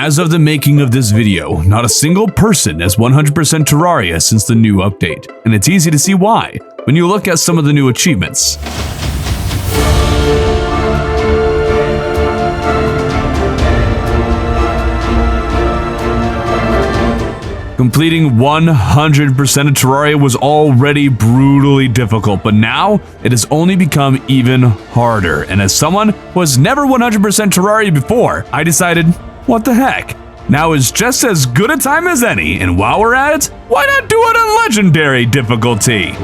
As of the making of this video, not a single person has 100% Terraria since the new update, and it's easy to see why when you look at some of the new achievements. Completing 100% of Terraria was already brutally difficult, but now it has only become even harder. And as someone who has never 100% Terraria before, I decided, what the heck? Now is just as good a time as any, and while we're at it, why not do it on Legendary difficulty?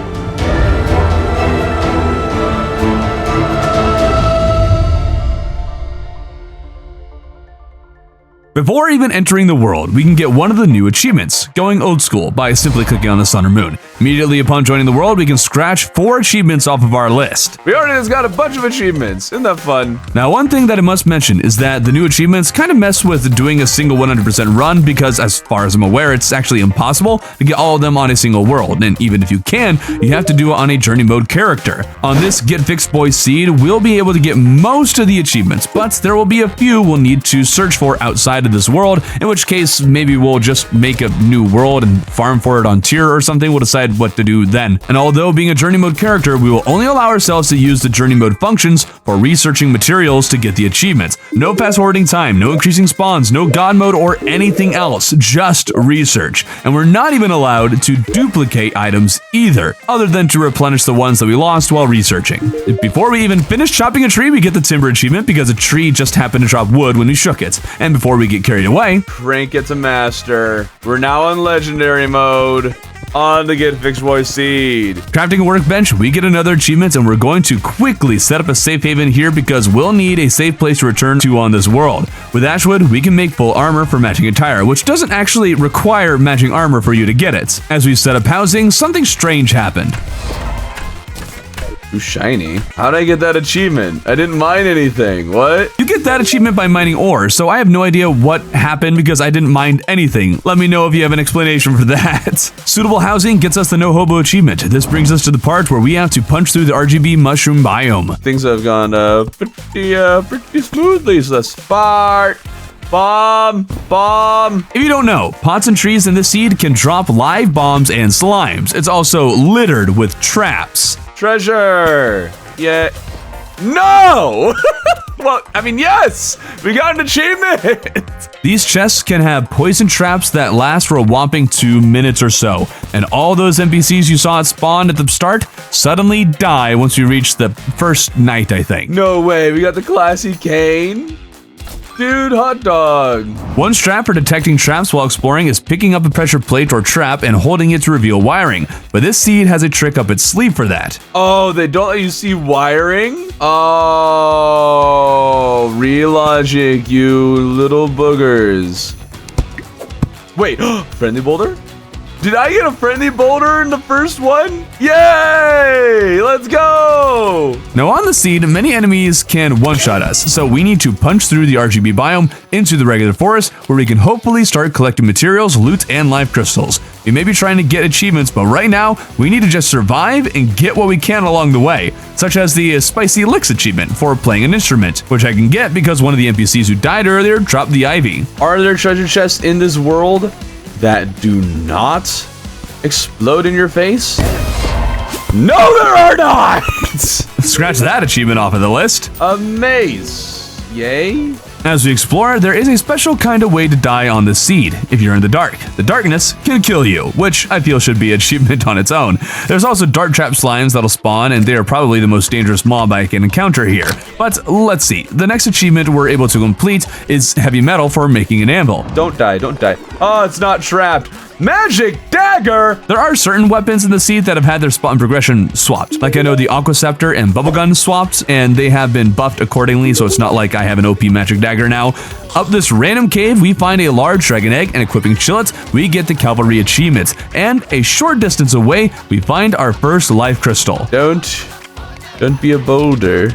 Before even entering the world, we can get one of the new achievements, going old school, by simply clicking on the sun or moon. Immediately upon joining the world, we can scratch 4 achievements off of our list. We already just got a bunch of achievements. Isn't that fun? Now, one thing that I must mention is that the new achievements kind of mess with doing a single 100% run because, as far as I'm aware, it's actually impossible to get all of them on a single world. And even if you can, you have to do it on a journey mode character. On this GetFixedBoi seed, we'll be able to get most of the achievements, but there will be a few we'll need to search for outside of this world, in which case maybe we'll just make a new world and farm for it on tier or something. We'll decide what to do then. And although being a journey mode character, we will only allow ourselves to use the journey mode functions for researching materials to get the achievements. No fast forwarding time, no increasing spawns, no god mode or anything else, just research. And we're not even allowed to duplicate items either, other than to replenish the ones that we lost while researching. Before we even finish chopping a tree, we get the timber achievement because a tree just happened to drop wood when we shook it. And before we get carried away, rank it to master. We're now on legendary mode on the GetFixedBoi seed. Crafting a workbench, we get another achievement, and we're going to quickly set up a safe haven here because we'll need a safe place to return to on this world. With Ashwood, we can make full armor for matching attire, which doesn't actually require matching armor for you to get it. As we set up housing, something strange happened. Ooh, shiny. How'd I get that achievement? I didn't mine anything. What? You get that achievement by mining ore, so I have no idea what happened because I didn't mine anything. Let me know if you have an explanation for that. Suitable housing gets us the no hobo achievement. This brings us to the part where we have to punch through the RGB mushroom biome. Things have gone pretty smoothly, so let's fart. Bomb! If you don't know, pots and trees in this seed can drop live bombs and slimes. It's also littered with traps. Treasure! Yeah. No! Well, I mean, yes! We got an achievement! These chests can have poison traps that last for a whopping 2 minutes or so. And all those NPCs you saw at spawn at the start suddenly die once we reach the first night, I think. No way, we got the classy cane. Dude, hot dog. One strap for detecting traps while exploring is picking up a pressure plate or trap and holding it to reveal wiring. But this seed has a trick up its sleeve for that. Oh, they don't let you see wiring? Oh, real logic, you little boogers. Wait, friendly boulder? Did I get a friendly boulder in the first one? Yay! Let's go! Now on the seed, many enemies can one-shot us, so we need to punch through the RGB biome into the regular forest where we can hopefully start collecting materials, loot, and life crystals. We may be trying to get achievements, but right now, we need to just survive and get what we can along the way, such as the Spicy Licks achievement for playing an instrument, which I can get because one of the NPCs who died earlier dropped the Eevee. Are there treasure chests in this world that do not explode in your face? No, there are not! Scratch that achievement off of the list. A maze. Yay. As we explore, there is a special kind of way to die on the seed. If you're in the dark, the darkness can kill you, which I feel should be an achievement on its own. There's also dart trap slimes that'll spawn, and they are probably the most dangerous mob I can encounter here. But let's see, the next achievement we're able to complete is heavy metal for making an anvil. Don't die, don't die. Oh, it's not trapped. Magic dagger! There are certain weapons in the seed that have had their spawn progression swapped. Like I know the Aqua Scepter and Bubble Gun swapped, and they have been buffed accordingly, so it's not like I have an OP magic dagger now. Up this random cave, we find a large dragon egg, and equipping Chillets, we get the cavalry achievements. And a short distance away, we find our first life crystal. Don't be a boulder.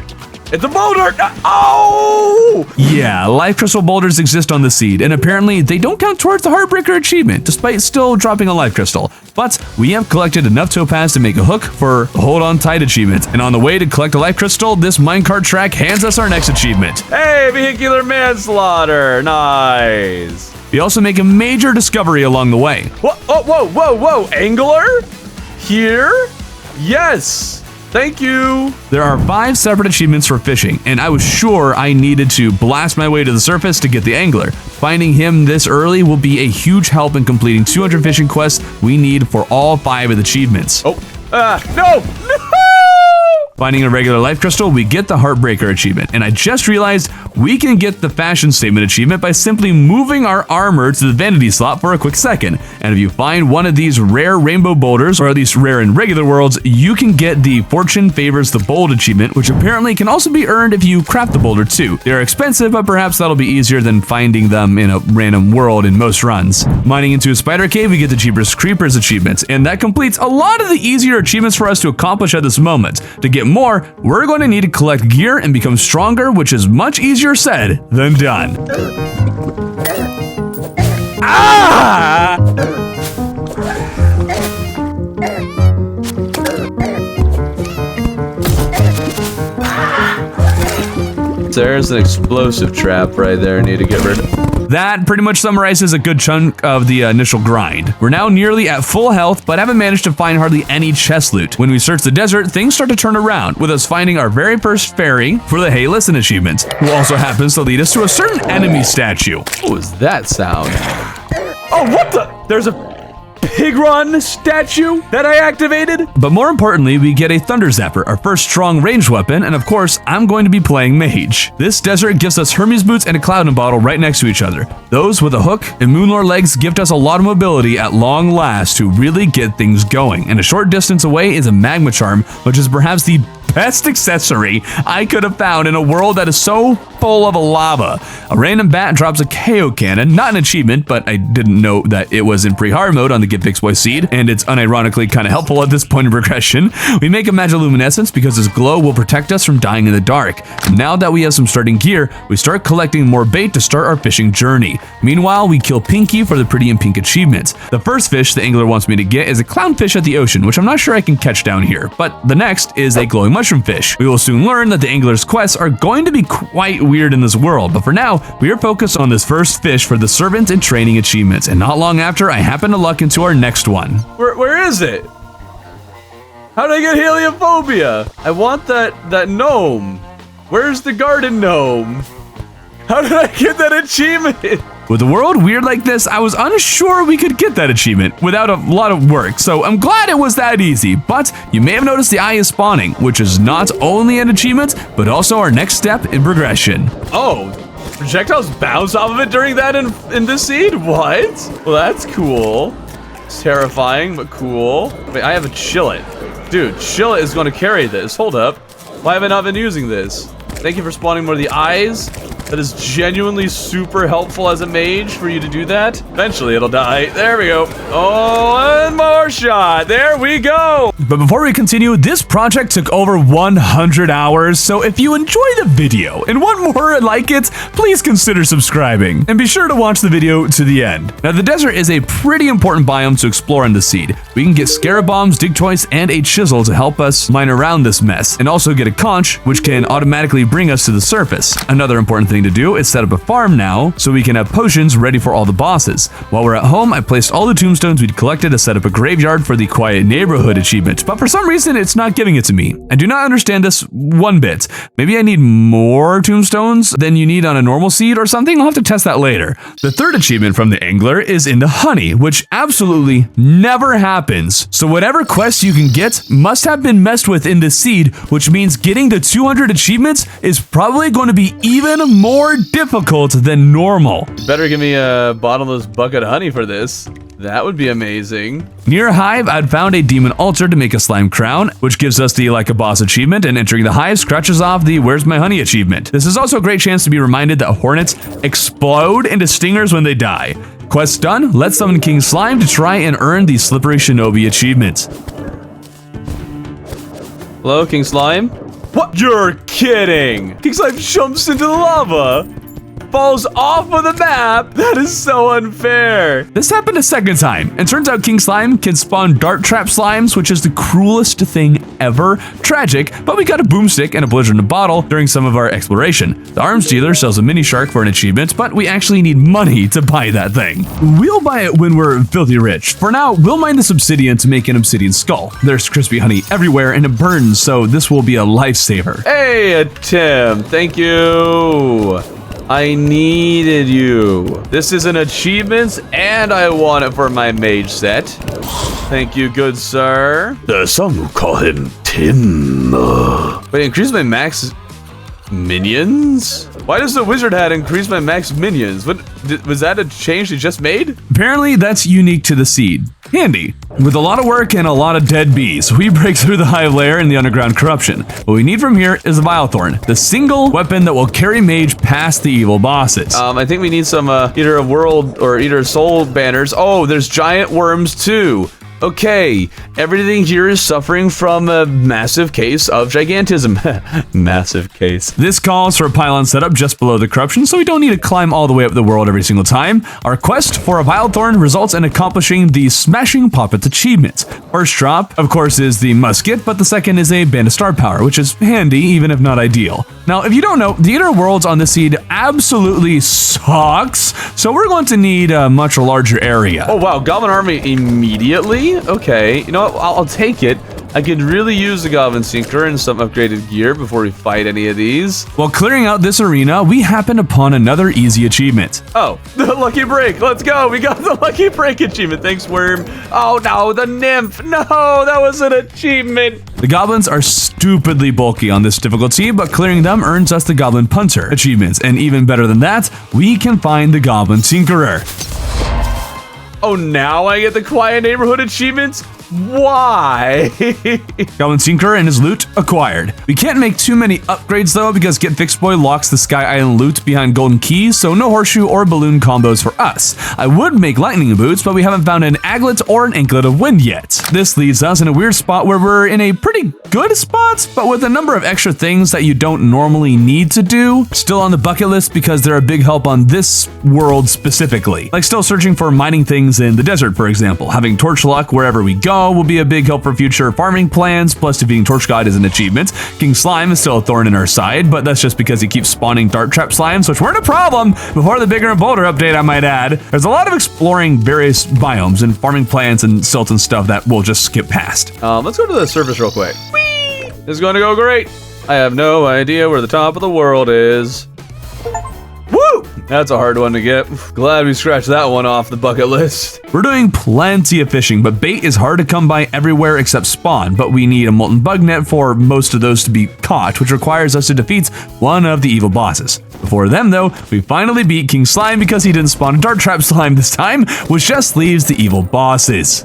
It's a boulder! Oh! Yeah, life crystal boulders exist on the seed, and apparently they don't count towards the Heartbreaker achievement, despite still dropping a life crystal. But we have collected enough topaz to make a hook for the Hold On Tight achievement, and on the way to collect a life crystal, this minecart track hands us our next achievement. Hey, vehicular manslaughter! Nice! We also make a major discovery along the way. Whoa, oh, whoa! Angler? Here? Yes! Thank you! There are 5 separate achievements for fishing, and I was sure I needed to blast my way to the surface to get the angler. Finding him this early will be a huge help in completing 200 fishing quests we need for all 5 of the achievements. Oh, no! Finding a regular life crystal, we get the Heartbreaker achievement, and I just realized we can get the Fashion Statement achievement by simply moving our armor to the vanity slot for a quick second. And if you find one of these rare rainbow boulders, or at least rare in regular worlds, you can get the Fortune Favors the Bold achievement, which apparently can also be earned if you craft the boulder too. They're expensive, but perhaps that'll be easier than finding them in a random world in most runs. Mining into a spider cave, we get the Jeepers Creepers achievement, and that completes a lot of the easier achievements for us to accomplish at this moment. To get more, we're going to need to collect gear and become stronger, which is much easier said than done. Ah! There's an explosive trap right there I need to get rid of. That pretty much summarizes a good chunk of the initial grind. We're now nearly at full health, but haven't managed to find hardly any chest loot. When we search the desert, things start to turn around, with us finding our very first fairy for the Hey Listen achievement, who also happens to lead us to a certain enemy statue. What was that sound? Oh, what the? There's a Pigron statue that I activated? But more importantly, we get a Thunder Zapper, our first strong ranged weapon, and of course, I'm going to be playing Mage. This desert gives us Hermes boots and a Cloudin bottle right next to each other. Those with a hook and Moonlord legs gift us a lot of mobility at long last to really get things going. And a short distance away is a Magma Charm, which is perhaps the best accessory I could have found in a world that is so full of lava. A random bat drops a KO cannon, not an achievement, but I didn't know that it was in pre-hard mode on the GetFixedBoi seed, and it's unironically kind of helpful at this point in progression. We make a Magiluminescence because this glow will protect us from dying in the dark. And now that we have some starting gear, we start collecting more bait to start our fishing journey. Meanwhile, we kill Pinky for the Pretty and Pink achievements. The first fish the angler wants me to get is a clownfish at the ocean, which I'm not sure I can catch down here, but the next is a glowing mushroom fish. We will soon learn that the angler's quests are going to be quite weird in this world, but for now, we are focused on this first fish for the servant and training achievements, and not long after, I happen to luck into our next one. Where is it? How did I get heliophobia? I want that gnome. Where's the garden gnome? How did I get that achievement? With a world weird like this, I was unsure we could get that achievement without a lot of work, so I'm glad it was that easy. But you may have noticed the eye is spawning, which is not only an achievement, but also our next step in progression. Oh, projectiles bounce off of it during that in this seed? What? Well, that's cool. It's terrifying, but cool. Wait, I have a Chillet. Dude, Chillet is going to carry this. Hold up. Why have I not been using this? Thank you for spawning more of the eyes. That is genuinely super helpful as a mage for you to do that. Eventually it'll die. There we go. Oh, and more shot. There we go. But before we continue, this project took over 100 hours, so if you enjoy the video and want more like it, please consider subscribing. And be sure to watch the video to the end. Now, the desert is a pretty important biome to explore in the seed. We can get scarab bombs, dig toys, and a chisel to help us mine around this mess, and also get a conch, which can automatically bring us to the surface. Another important thing to do is set up a farm now, so we can have potions ready for all the bosses. While we're at home, I placed all the tombstones we'd collected to set up a graveyard for the Quiet Neighborhood achievement, but for some reason, it's not giving it to me. I do not understand this one bit. Maybe I need more tombstones than you need on a normal seed or something? I'll have to test that later. The third achievement from the angler is into honey, which absolutely never happens. So whatever quests you can get must have been messed with in this seed, which means getting the 200 achievements is probably going to be even more difficult than normal. Better give me a bottomless bucket of honey for this. That would be amazing. Near a hive, I'd found a demon altar to make a slime crown, which gives us the Like a Boss achievement, and entering the hive scratches off the Where's My Honey achievement. This is also a great chance to be reminded that hornets explode into stingers when they die. Quest done, let's summon King Slime to try and earn the Slippery Shinobi achievement. Hello, King Slime? What? You're kidding. King Slime jumps into the lava. Falls off of the map. That is so unfair. This happened a second time, and turns out King Slime can spawn dart trap slimes, which is the cruelest thing ever. Tragic, but we got a boomstick and a blizzard in a bottle during some of our exploration. The arms dealer sells a mini shark for an achievement, but we actually need money to buy that thing. We'll buy it when we're filthy rich. For now, we'll mine this obsidian to make an obsidian skull. There's crispy honey everywhere and it burns, so this will be a lifesaver. Hey, Tim, thank you. I needed you. This is an achievement, and I want it for my mage set. Thank you, good sir. Some will call him Tim. Wait, increase my max minions? Why does the wizard hat increase my max minions? What was that a change they just made? Apparently, that's unique to the seed. Handy. With a lot of work and a lot of dead bees, we break through the hive layer and the underground corruption. What we need from here is the Vilethorn, the single weapon that will carry mage past the evil bosses. I think we need some Eater of World or Eater of Soul banners. Oh, there's giant worms too. Okay, everything here is suffering from a massive case of gigantism. Massive case. This calls for a pylon setup just below the corruption, so we don't need to climb all the way up the world every single time. Our quest for a Vilethorn results in accomplishing the Smashing Poppets achievement. First drop, of course, is the musket, but the second is a band of star power, which is handy, even if not ideal. Now, if you don't know, the Eater of Worlds on this seed absolutely sucks, so we're going to need a much larger area. Oh wow, Goblin Army immediately? Okay, you know what, I'll take it. I could really use the Goblin Sinker and some upgraded gear before we fight any of these. While clearing out this arena, we happened upon another easy achievement. Oh, the Lucky Break. Let's go. We got the Lucky Break achievement. Thanks, Worm. Oh, no, the Nymph. No, that was an achievement. The goblins are stupidly bulky on this difficulty, but clearing them earns us the Goblin Punter achievements. And even better than that, we can find the Goblin Tinkerer. Oh, now I get the Quiet Neighborhood achievements? Why? Goblin Tinkerer and his loot acquired. We can't make too many upgrades though because GetFixedBoi locks the Sky Island loot behind golden keys, so no horseshoe or balloon combos for us. I would make lightning boots, but we haven't found an aglet or an anklet of wind yet. This leaves us in a weird spot where we're in a pretty good spot, but with a number of extra things that you don't normally need to do. Still on the bucket list because they're a big help on this world specifically. Like still searching for mining things in the desert, for example. Having torch luck wherever we go will be a big help for future farming plans, plus defeating Torch God is an achievement. King Slime is still a thorn in our side, but that's just because he keeps spawning dart trap slimes, which weren't a problem before the bigger and bolder update, I might add. There's a lot of exploring various biomes and farming plants and silt and stuff that we'll just skip past. Let's go to the surface real quick. Whee! This is going to go great. I have no idea where the top of the world is. Woo! That's a hard one to get. Glad we scratched that one off the bucket list. We're doing plenty of fishing, but bait is hard to come by everywhere except spawn, but we need a molten bug net for most of those to be caught, which requires us to defeat one of the evil bosses. Before them though, we finally beat King Slime because he didn't spawn a dart trap slime this time, which just leaves the evil bosses.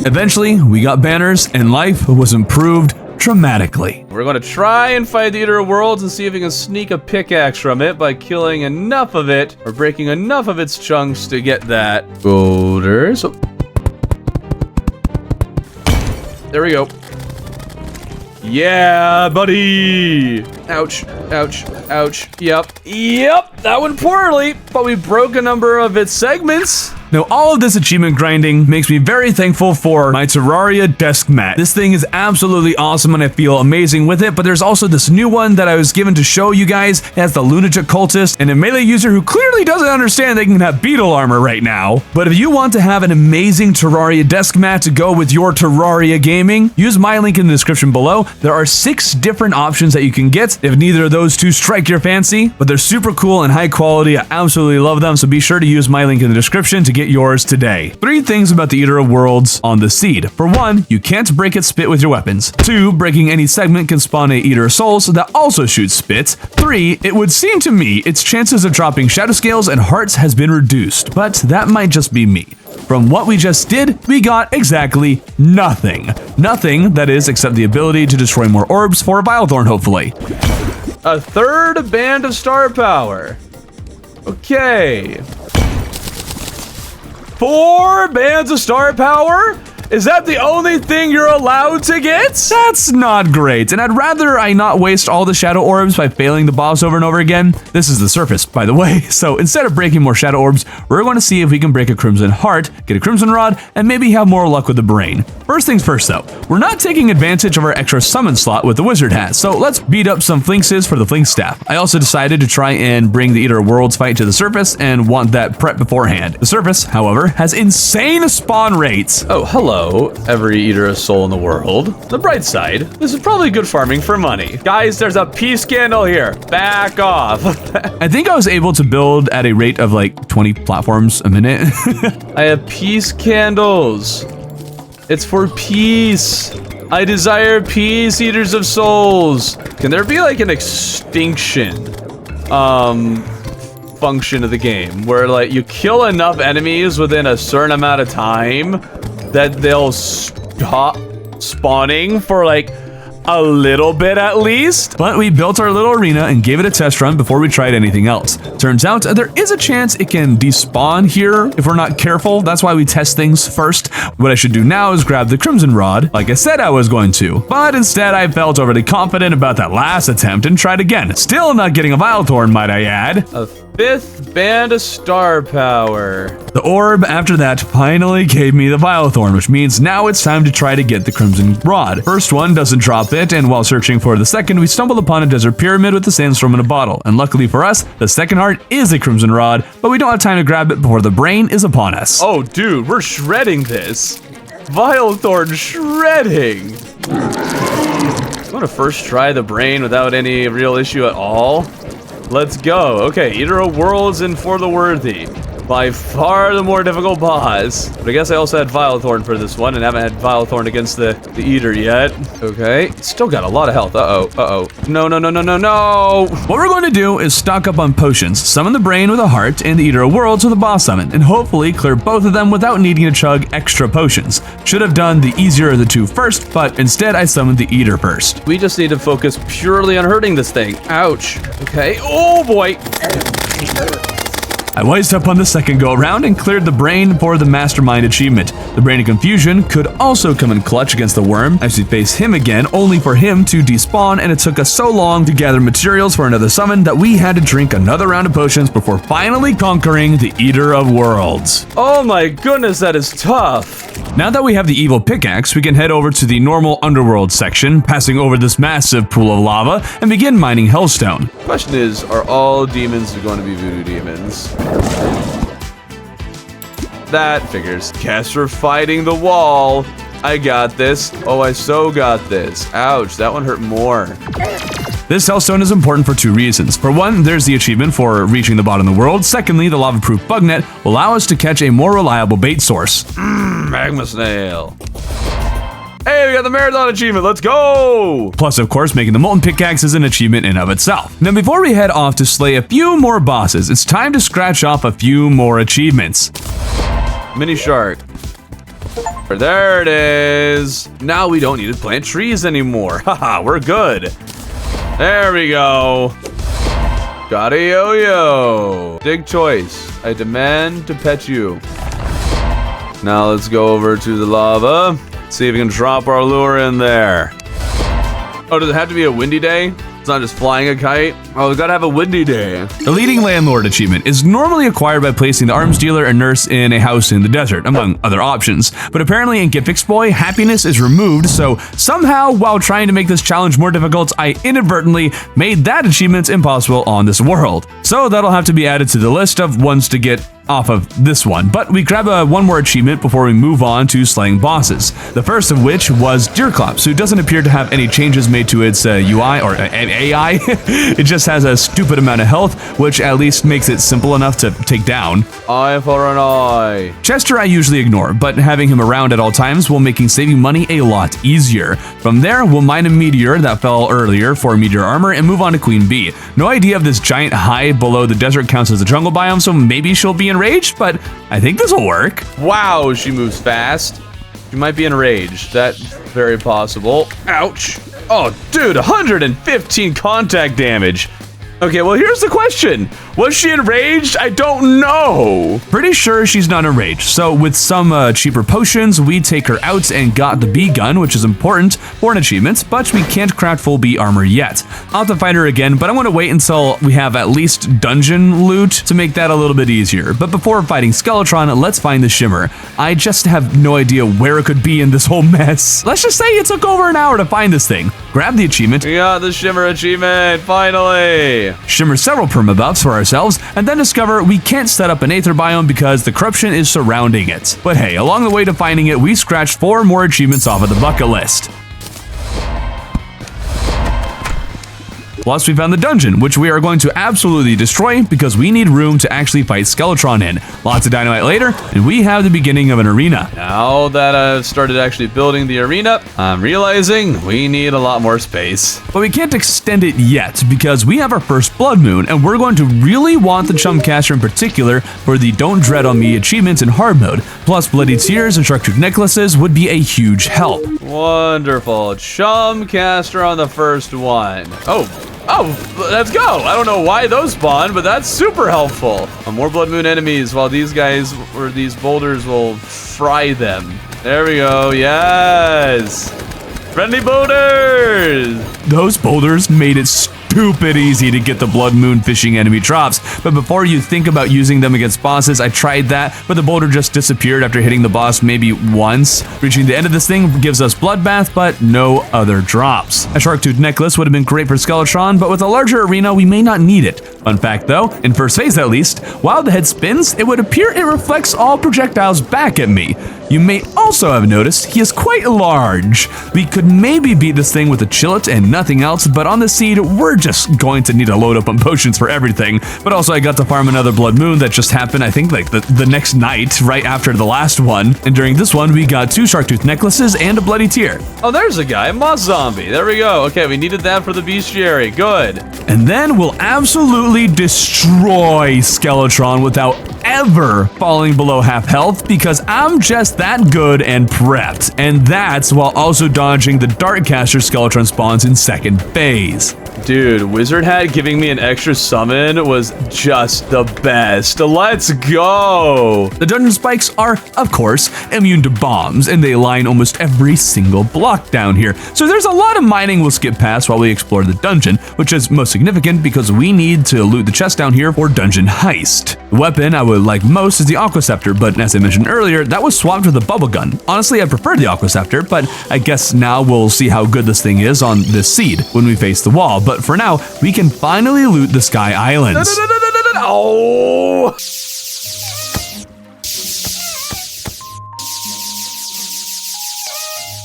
Eventually, we got banners and life was improved dramatically. We're going to try and fight the Eater of Worlds and see if we can sneak a pickaxe from it by killing enough of it or breaking enough of its chunks to get that. Boulders. Oh. There we go. Yeah, buddy. Ouch, ouch, ouch. Yep, that went poorly, but we broke a number of its segments. Now, all of this achievement grinding makes me very thankful for my Terraria desk mat. This thing is absolutely awesome and I feel amazing with it, but there's also this new one that I was given to show you guys. It has the Lunatic Cultist and a melee user who clearly doesn't understand they can have beetle armor right now. But if you want to have an amazing Terraria desk mat to go with your Terraria gaming, use my link in the description below. There are 6 different options that you can get if neither of those two strike your fancy, but they're super cool and high quality. I absolutely love them, so be sure to use my link in the description to get yours today. 3 things about the Eater of Worlds on the seed. For 1, you can't break its spit with your weapons. 2, breaking any segment can spawn a Eater of Souls that also shoots spit. 3, it would seem to me its chances of dropping shadow scales and hearts has been reduced, but that might just be me. From what we just did, we got exactly nothing. Nothing, that is, except the ability to destroy more orbs for a Vilethorn, hopefully. A third band of star power. Okay. 4 bands of star power? Is that the only thing you're allowed to get? That's not great, and I'd rather I not waste all the shadow orbs by failing the boss over and over again. This is the surface, by the way, so instead of breaking more shadow orbs, we're going to see if we can break a crimson heart, get a crimson rod, and maybe have more luck with the brain. First things first though, we're not taking advantage of our extra summon slot with the wizard hat, so let's beat up some flinxes for the flinx staff. I also decided to try and bring the Eater of Worlds fight to the surface and want that prep beforehand. The surface, however, has insane spawn rates. Oh, hello, every eater of soul in the world. The bright side, this is probably good farming for money. Guys, there's a peace candle here. Back off. I think I was able to build at a rate of like 20 platforms a minute. I have peace candles. It's for peace. I desire peace, eaters of souls. Can there be like an extinction function of the game where like you kill enough enemies within a certain amount of time that they'll stop spawning for like a little bit at least? But we built our little arena and gave it a test run before we tried anything else. Turns out there is a chance it can despawn here if we're not careful. That's why we test things first. What I should do now is grab the crimson rod, like I said I was going to. But instead I felt overly confident about that last attempt and tried again. Still not getting a vile thorn, might I add. A 5th band of star power. The orb after that finally gave me the vile thorn, which means now it's time to try to get the crimson rod. First one doesn't drop it, and while searching for the second, we stumbled upon a desert pyramid with a sandstorm in a bottle. And luckily for us, the second heart is a crimson rod, but we don't have time to grab it before the brain is upon us. Oh dude, we're shredding this. Vile thorn shredding. I want to first try the brain without any real issue at all. Let's go. Okay, Eater of Worlds and For the Worthy. By far the more difficult boss. But I guess I also had Vile Thorn for this one and haven't had Vile Thorn against the Eater yet. Okay, still got a lot of health. Uh-oh. No. What we're going to do is stock up on potions, summon the brain with a heart, and the Eater of Worlds with a boss summon, and hopefully clear both of them without needing to chug extra potions. Should have done the easier of the two first, but instead I summoned the Eater first. We just need to focus purely on hurting this thing. Ouch. Okay, oh boy. I wised up on the second go around and cleared the brain for the Mastermind achievement. The Brain of Confusion could also come in clutch against the worm as we face him again, only for him to despawn, and it took us so long to gather materials for another summon that we had to drink another round of potions before finally conquering the Eater of Worlds. Oh my goodness, that is tough. Now that we have the evil pickaxe, we can head over to the normal underworld section, passing over this massive pool of lava, and begin mining hellstone. Question is, are all demons going to be voodoo demons? That figures. Guess we're fighting the wall. I got this. Oh, I so got this. Ouch, that one hurt more. This hellstone is important for two reasons. For one, there's the achievement for reaching the bottom of the world. Secondly, the lava-proof bug net will allow us to catch a more reliable bait source. Magma snail. Hey, we got the marathon achievement. Let's go. Plus, of course, making the molten pickaxe is an achievement in of itself. Now, before we head off to slay a few more bosses, it's time to scratch off a few more achievements. Mini shark. There it is. Now we don't need to plant trees anymore. Haha, we're good. There we go. Got a yo-yo. Dig choice. I demand to pet you. Now let's go over to the lava. See if we can drop our lure in there. Oh, does it have to be a windy day? It's not just flying a kite? Oh, we gotta have a windy day. The leading landlord achievement is normally acquired by placing the arms dealer and nurse in a house in the desert, among other options. But apparently in GetFixedBoi, happiness is removed, so somehow, while trying to make this challenge more difficult, I inadvertently made that achievement impossible on this world. So that'll have to be added to the list of ones to get off of this one, but we grab one more achievement before we move on to slaying bosses. The first of which was Deerclops, who doesn't appear to have any changes made to its UI or AI. It just has a stupid amount of health, which at least makes it simple enough to take down. Eye for an eye. Chester I usually ignore, but having him around at all times will make saving money a lot easier. From there, we'll mine a meteor that fell earlier for meteor armor and move on to Queen Bee. No idea if this giant hive below the desert counts as a jungle biome, so maybe she'll be enraged, but I think this will work. Wow, she moves fast. She might be enraged. That's very possible. Ouch. Oh, dude, 115 contact damage. Okay, well, here's the question. Was she enraged? I don't know. Pretty sure she's not enraged. So with some cheaper potions, we take her out and got the bee gun, which is important for an achievement, but we can't craft full bee armor yet. I'll have to fight her again, but I want to wait until we have at least dungeon loot to make that a little bit easier. But before fighting Skeletron, let's find the shimmer. I just have no idea where it could be in this whole mess. Let's just say it took over an hour to find this thing. Grab the achievement. We got the shimmer achievement, finally. Shimmer several permabuffs for ourselves, and then discover we can't set up an aether biome because the corruption is surrounding it. But hey, along the way to finding it, we scratched 4 more achievements off of the bucket list. Plus, we found the dungeon, which we are going to absolutely destroy because we need room to actually fight Skeletron in. Lots of dynamite later, and we have the beginning of an arena. Now that I've started actually building the arena, I'm realizing we need a lot more space. But we can't extend it yet because we have our first blood moon, and we're going to really want the Chumcaster in particular for the Don't Dread on Me achievements in hard mode. Plus, bloody tears and structured necklaces would be a huge help. Wonderful. Chumcaster on the first one. Oh, let's go. I don't know why those spawn, but that's super helpful. More blood moon enemies while these guys or these boulders will fry them. There we go. Yes. Friendly boulders. Those boulders made it stupid easy to get the blood moon fishing enemy drops, but before you think about using them against bosses, I tried that, but the boulder just disappeared after hitting the boss maybe once. Reaching the end of this thing gives us bloodbath, but no other drops. A shark-tooth necklace would have been great for Skeletron, but with a larger arena, we may not need it. Fun fact though, in first phase at least, while the head spins, it would appear it reflects all projectiles back at me. You may also have noticed he is quite large. We could maybe beat this thing with a chillet and nothing else, but on the seed, we're just going to need to load up on potions for everything. But also I got to farm another blood moon that just happened, I think like the next night, right after the last one. And during this one, we got 2 shark-tooth necklaces and a bloody tear. Oh, there's a guy, moss zombie. There we go. Okay, we needed that for the bestiary. Good. And then we'll absolutely destroy Skeletron without ever falling below half health because I'm just that good and prepped. And that's while also dodging the Darkcaster Skeletron spawns in second phase. Dude, Wizard Hat giving me an extra summon was just the best. Let's go! The dungeon spikes are, of course, immune to bombs, and they line almost every single block down here. So there's a lot of mining we'll skip past while we explore the dungeon, which is most significant because we need to loot the chest down here for dungeon heist. The weapon I would like most is the Aquascepter, but as I mentioned earlier, that was swapped with a bubble gun. Honestly, I prefer the Aquascepter, but I guess now we'll see how good this thing is on this seed when we face the wall. But for now, we can finally loot the Sky Islands. Oh!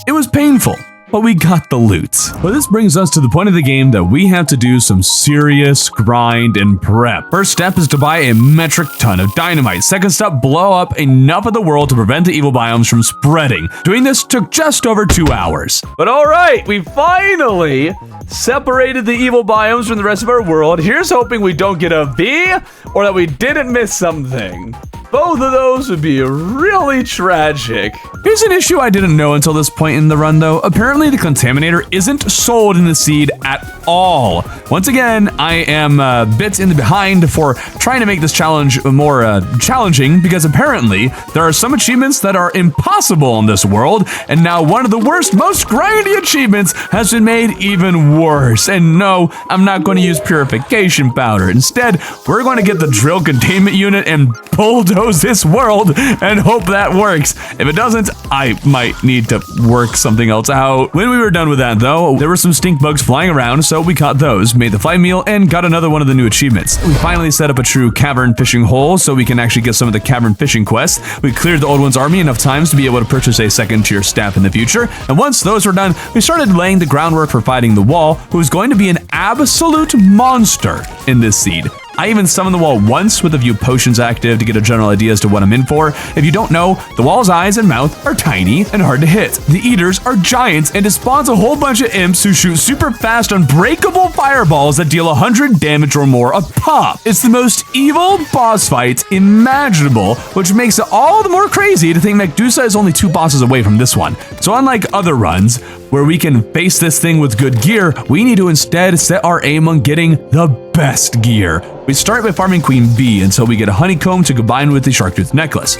It was painful, but we got the loot. But this brings us to the point of the game that we have to do some serious grind and prep. First step is to buy a metric ton of dynamite. Second step, blow up enough of the world to prevent the evil biomes from spreading. Doing this took just over 2 hours. But all right, we finally separated the evil biomes from the rest of our world. Here's hoping we don't get a V or that we didn't miss something. Both of those would be really tragic. Here's an issue I didn't know until this point in the run though. Apparently the Contaminator isn't sold in the seed at all. Once again, I am a bit in the behind for trying to make this challenge more challenging because apparently there are some achievements that are impossible in this world, and now one of the worst, most grindy achievements has been made even worse. And no, I'm not going to use purification powder. Instead, we're going to get the drill containment unit and bulldoze this world and hope that works. If it doesn't, I might need to work something else out. When we were done with that though, there were some stink bugs flying around, so we caught those, made the fly meal, and got another one of the new achievements. We finally set up a true cavern fishing hole so we can actually get some of the cavern fishing quests. We cleared the old one's army enough times to be able to purchase a second tier staff in the future, and once those were done, we started laying the groundwork for fighting the wall, who is going to be an absolute monster in this seed. I even summoned the wall once with a few potions active to get a general idea as to what I'm in for. If you don't know, the wall's eyes and mouth are tiny and hard to hit. The eaters are giants, and it spawns a whole bunch of imps who shoot super fast unbreakable fireballs that deal 100 damage or more a pop. It's the most evil boss fight imaginable, which makes it all the more crazy to think Medusa is only 2 bosses away from this one. So unlike other runs, where we can face this thing with good gear, we need to instead set our aim on getting the best gear. We start by farming Queen Bee until we get a honeycomb to combine with the Sharktooth necklace.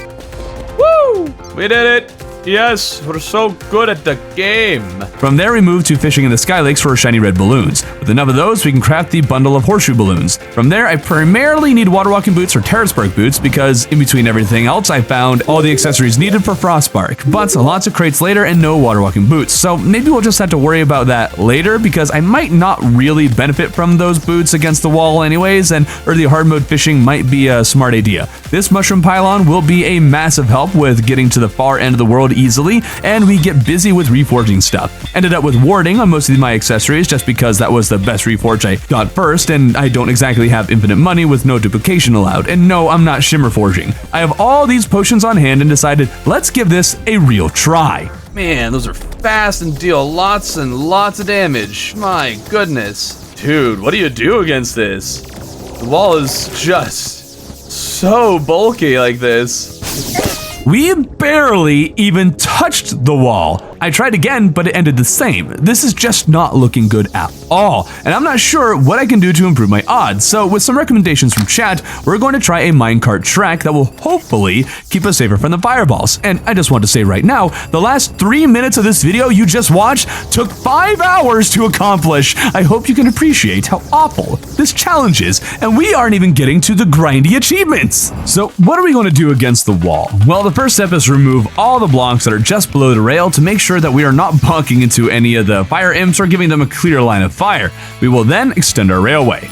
Woo! We did it! Yes, we're so good at the game. From there, we move to fishing in the Sky Lakes for shiny red balloons. With enough of those, we can craft the bundle of horseshoe balloons. From there, I primarily need water walking boots or Terraspark boots because in between everything else, I found all the accessories needed for Frostbark, but lots of crates later and no water walking boots. So maybe we'll just have to worry about that later because I might not really benefit from those boots against the wall anyways, and early hard mode fishing might be a smart idea. This mushroom pylon will be a massive help with getting to the far end of the world easily, and we get busy with reforging stuff. Ended up with warding on most of my accessories just because that was the best reforge I got first, and I don't exactly have infinite money with no duplication allowed. And no, I'm not shimmer forging. I have all these potions on hand and decided, let's give this a real try. Man, those are fast and deal lots and lots of damage. My goodness. Dude, what do you do against this? The wall is just so bulky like this. We barely even touched the wall. I tried again, but it ended the same. This is just not looking good at all, and I'm not sure what I can do to improve my odds. So with some recommendations from chat, we're going to try a minecart track that will hopefully keep us safer from the fireballs. And I just want to say right now, the last 3 minutes of this video you just watched took 5 hours to accomplish. I hope you can appreciate how awful this challenge is, and we aren't even getting to the grindy achievements. So what are we going to do against the wall? Well, the first step is remove all the blocks that are just below the rail to make sure that we are not bonking into any of the fire imps or giving them a clear line of fire. We will then extend our railway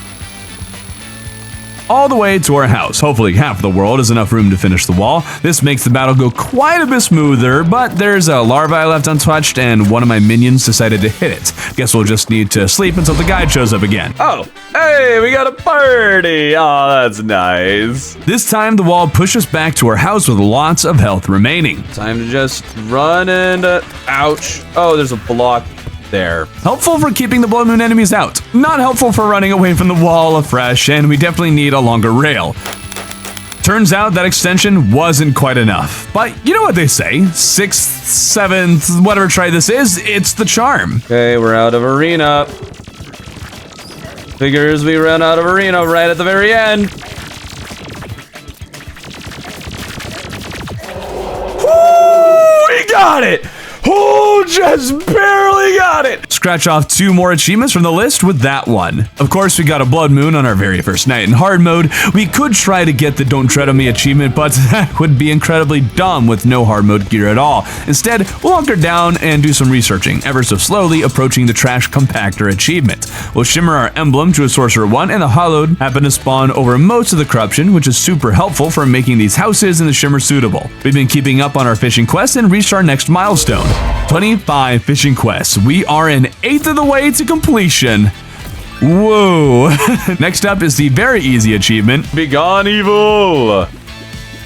all the way to our house. Hopefully half of the world is enough room to finish the wall. This makes the battle go quite a bit smoother, but there's a larva I left untouched and one of my minions decided to hit it. Guess we'll just need to sleep until the guide shows up again. Oh, hey, we got a party. Oh, that's nice. This time the wall pushes back to our house with lots of health remaining. Time to just run and ouch. Oh, there's a block there. Helpful for keeping the blood moon enemies out. Not helpful for running away from the wall afresh, and we definitely need a longer rail. Turns out that extension wasn't quite enough. But you know what they say, 6th, 7th, whatever try this is, it's the charm. Okay, we're out of arena. Figures we ran out of arena right at the very end. Woo! We got it! Oh, just barely got it! Scratch off 2 more achievements from the list with that one. Of course, we got a blood moon on our very first night in hard mode. We could try to get the Don't Tread on Me achievement, but that would be incredibly dumb with no hard mode gear at all. Instead, we'll hunker down and do some researching, ever so slowly approaching the Trash Compactor achievement. We'll shimmer our emblem to a Sorcerer 1, and the Hollowed happen to spawn over most of the corruption, which is super helpful for making these houses in the shimmer suitable. We've been keeping up on our fishing quests and reached our next milestone. 25 fishing quests. We are an 1/8 of the way to completion. Whoa. Next up is the very easy achievement. Begone evil.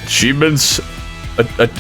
Achievements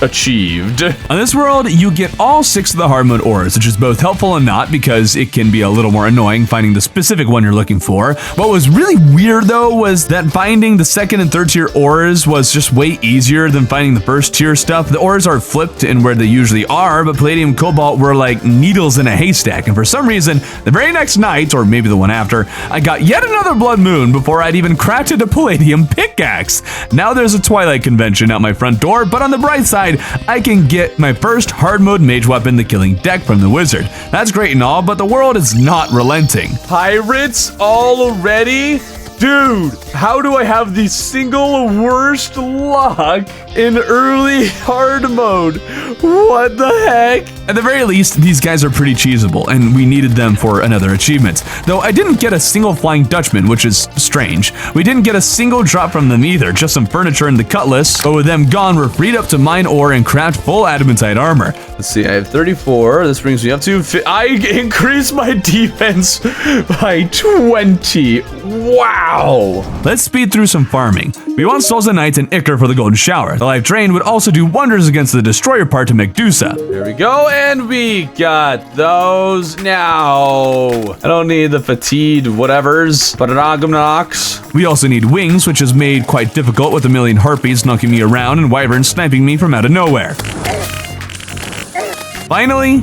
achieved. On this world, you get all 6 of the hard mode ores, which is both helpful and not because it can be a little more annoying finding the specific one you're looking for. What was really weird though was that finding the 2nd and 3rd tier ores was just way easier than finding the 1st tier stuff. The ores are flipped in where they usually are, but Palladium and Cobalt were like needles in a haystack, and for some reason, the very next night, or maybe the one after, I got yet another blood moon before I'd even crafted a Palladium pickaxe. Now there's a Twilight convention out my front door, but on the bright side, I can get my first hard mode mage weapon, the Killing Deck from the Wizard. That's great and all, but the world is not relenting. Pirates already? Dude, how do I have the single worst luck in early hard mode? What the heck? At the very least, these guys are pretty cheesable, and we needed them for another achievement. Though I didn't get a single Flying Dutchman, which is strange. We didn't get a single drop from them either, just some furniture and the cutlass. But with them gone, we're freed up to mine ore and craft full adamantite armor. Let's see, I have 34. This brings me up to... I increased my defense by 20. Wow. Let's speed through some farming. We want Souls of Night and Ichor for the Golden Shower. The Life Drain would also do wonders against the Destroyer part to Medusa. There we go, and we got those now. I don't need the fatigued whatevers, but Knocks. We also need Wings, which is made quite difficult with a million harpies knocking me around and wyverns sniping me from out of nowhere. Finally,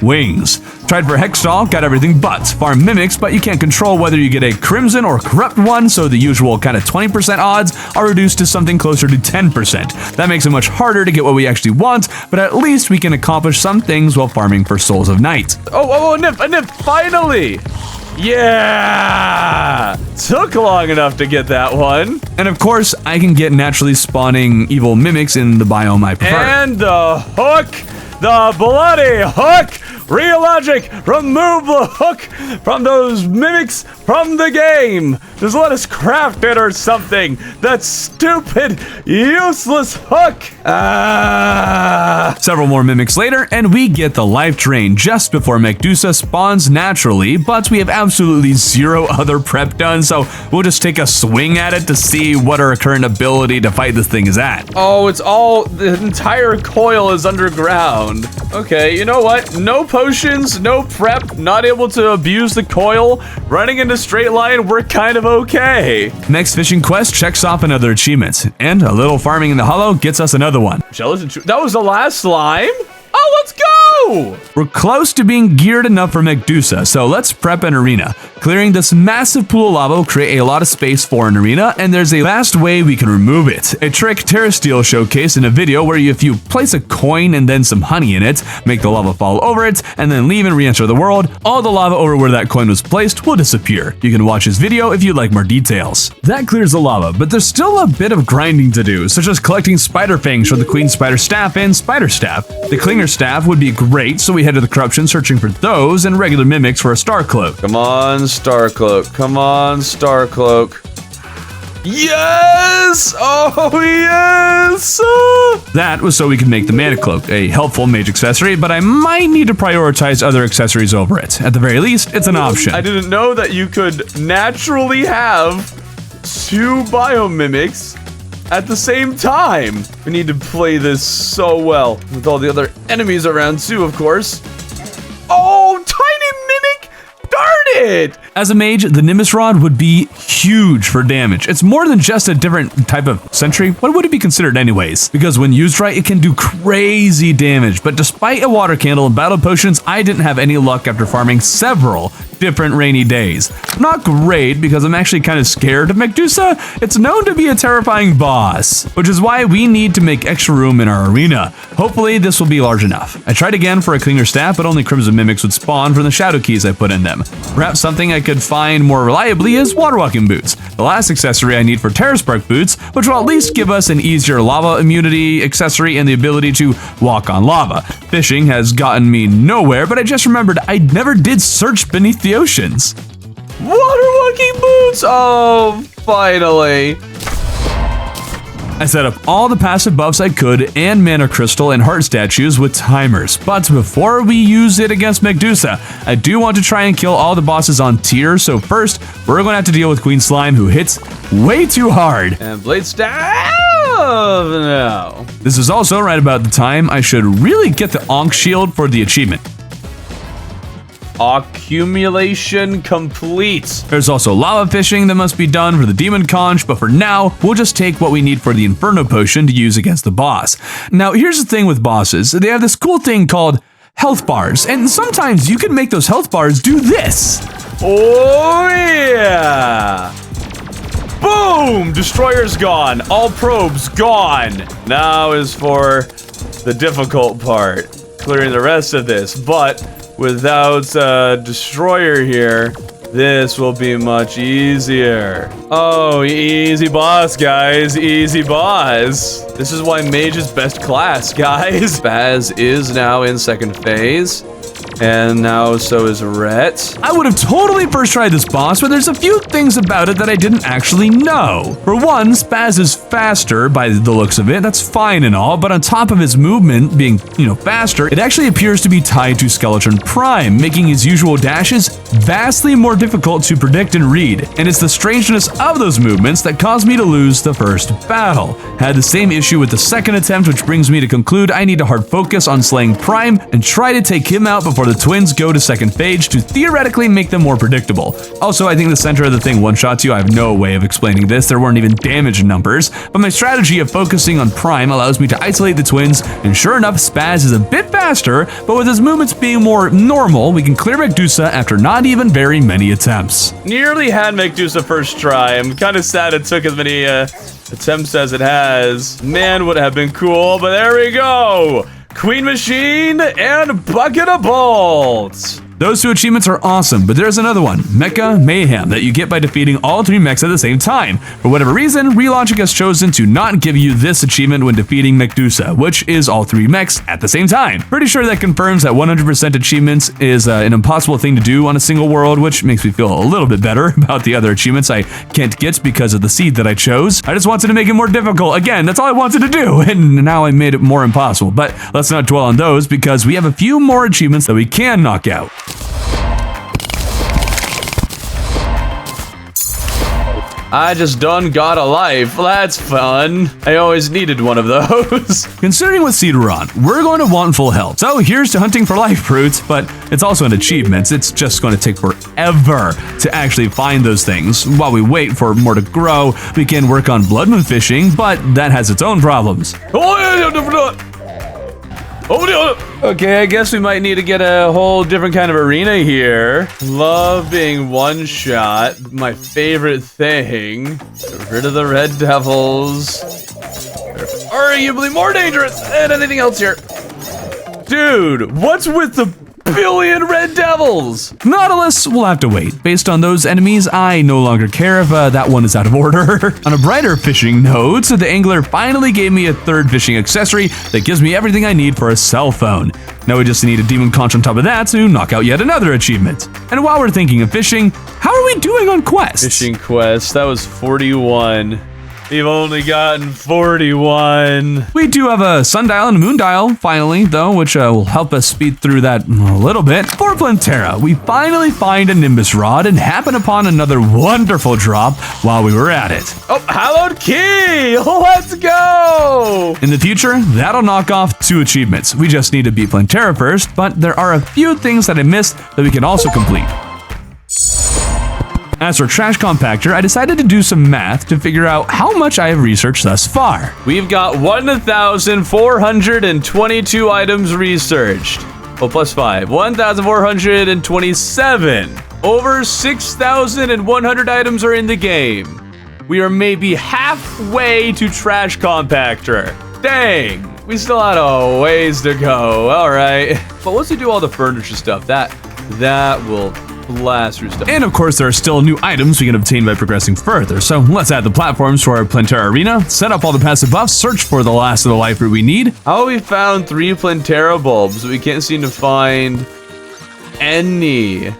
Wings. Tried for Hextall, got everything but. Farm Mimics, but you can't control whether you get a Crimson or Corrupt one, so the usual kind of 20% odds are reduced to something closer to 10%. That makes it much harder to get what we actually want, but at least we can accomplish some things while farming for Souls of Night. Oh, a nymph, finally! Yeah! Took long enough to get that one. And of course, I can get naturally spawning evil mimics in the biome I prefer. And the hook! The bloody hook! Real logic! Remove the hook from those mimics from the game! Just let us craft it or something! That stupid, useless hook! Several more mimics later, and we get the life drain just before Medusa spawns naturally, but we have absolutely zero other prep done, so we'll just take a swing at it to see what our current ability to fight this thing is at. Oh, the entire coil is underground. Okay, you know what? No potions, no prep, not able to abuse the coil, running in a straight line, we're kind of okay. Next fishing quest checks off another achievement, and a little farming in the hollow gets us another one. That was the last slime? Oh, let's go! We're close to being geared enough for Medusa, so let's prep an arena. Clearing this massive pool of lava will create a lot of space for an arena, and there's a last way we can remove it. A trick Terrasteel showcased in a video where if you place a coin and then some honey in it, make the lava fall over it, and then leave and re-enter the world, all the lava over where that coin was placed will disappear. You can watch this video if you'd like more details. That clears the lava, but there's still a bit of grinding to do, such as collecting spider fangs from the Queen Spider Staff and Spider Staff. The Clinger Staff would be great, so we head to the Corruption searching for those and regular mimics for a Star Cloak. Come on, Star Cloak. Come on, Star Cloak. Yes! Oh, yes! That was so we could make the Mana Cloak, a helpful mage accessory, but I might need to prioritize other accessories over it. At the very least, it's an option. I didn't know that you could naturally have 2 biomimics at the same time. We need to play this so well with all the other enemies around too, of course. Oh, tiny mimic! Darn it! As a mage, the Nimbus Rod would be huge for damage. It's more than just a different type of sentry. What would it be considered anyways? Because when used right, it can do crazy damage. But despite a water candle and battle potions, I didn't have any luck after farming several different rainy days. Not great, because I'm actually kind of scared of Medusa. It's known to be a terrifying boss, which is why we need to make extra room in our arena. Hopefully this will be large enough. I tried again for a Clinger Staff, but only Crimson Mimics would spawn from the Shadow Keys I put in them. Perhaps something I could find more reliably is Water Walking Boots, the last accessory I need for Terraspark Boots, which will at least give us an easier lava immunity accessory and the ability to walk on lava. Fishing has gotten me nowhere, but I just remembered I never did search beneath the oceans. Water Walking Boots! Oh, finally. I set up all the passive buffs I could and Mana Crystal and Heart Statues with timers, but before we use it against Medusa, I do want to try and kill all the bosses on tier, so first, we're going to have to deal with Queen Slime, who hits way too hard. And Blade Staff now. This is also right about the time I should really get the Ankh Shield for the achievement. Accumulation complete. There's also lava fishing that must be done for the demon conch, but for now, we'll just take what we need for the Inferno Potion to use against the boss. Now, here's the thing with bosses. They have this cool thing called health bars, and sometimes you can make those health bars do this. Oh, yeah. Boom! Destroyer's gone. All probes gone. Now is for the difficult part, clearing the rest of this, but without Destroyer here, this will be much easier. Oh, easy boss, guys. Easy boss. This is why Mage is best class, guys. Baz is now in second phase. And now so is Rhett. I would have totally first tried this boss, but there's a few things about it that I didn't actually know. For one, Spaz is faster by the looks of it. That's fine and all, but on top of his movement being, faster, it actually appears to be tied to Skeleton Prime, making his usual dashes vastly more difficult to predict and read. And it's the strangeness of those movements that caused me to lose the first battle. Had the same issue with the second attempt, which brings me to conclude I need to hard focus on slaying Prime and try to take him out before the twins go to second phase to theoretically make them more predictable. Also, I think the center of the thing one-shots you. I have no way of explaining this. There weren't even damage numbers, but my strategy of focusing on Prime allows me to isolate the twins, and sure enough, Spaz is a bit faster, but with his movements being more normal, we can clear Medusa after not even very many attempts. Nearly had Medusa first try. I'm kind of sad it took as many attempts as it has. Man, would have been cool, but there we go. Queen Machine and Bucket of Bolts. Those two achievements are awesome, but there's another one, Mecha Mayhem, that you get by defeating all 3 mechs at the same time. For whatever reason, Relogic has chosen to not give you this achievement when defeating Medusa, which is all 3 mechs at the same time. Pretty sure that confirms that 100% achievements is an impossible thing to do on a single world, which makes me feel a little bit better about the other achievements I can't get because of the seed that I chose. I just wanted to make it more difficult. Again, that's all I wanted to do, and now I made it more impossible. But let's not dwell on those because we have a few more achievements that we can knock out. I just done got a life. That's fun. I always needed one of those. Considering what seed we're on, we're going to want full health. So here's to hunting for life fruits, but it's also an achievement. It's just going to take forever to actually find those things. While we wait for more to grow, we can work on blood moon fishing, but that has its own problems. Okay, I guess we might need to get a whole different kind of arena here. Love being one shot. My favorite thing. Get rid of the red devils. They're arguably more dangerous than anything else here. Dude, what's with the billion red devils? Nautilus will have to wait. Based on those enemies, I no longer care if that one is out of order. On a brighter fishing note, the angler finally gave me a 3rd fishing accessory that gives me everything I need for a cell phone. Now we just need a demon conch on top of that to knock out yet another achievement. And while we're thinking of fishing, how are we doing on quests? Fishing quest, that was 41. We've only gotten 41. We do have a sundial and a moondial, finally, though, which will help us speed through that a little bit. For Plantera, we finally find a Nimbus Rod and happen upon another wonderful drop while we were at it. Oh, hallowed key! Let's go! In the future, that'll knock off 2 achievements. We just need to beat Plantera first, but there are a few things that I missed that we can also complete. As for Trash Compactor, I decided to do some math to figure out how much I have researched thus far. We've got 1,422 items researched. Well, plus 5. 1,427. Over 6,100 items are in the game. We are maybe halfway to Trash Compactor. Dang, we still had a ways to go. All right. But once we do all the furniture stuff, that will blast through stuff. And of course, there are still new items we can obtain by progressing further. So let's add the platforms to our Plantera arena, set up all the passive buffs, search for the last of the life root we need. How we found 3 Plantera bulbs? We can't seem to find any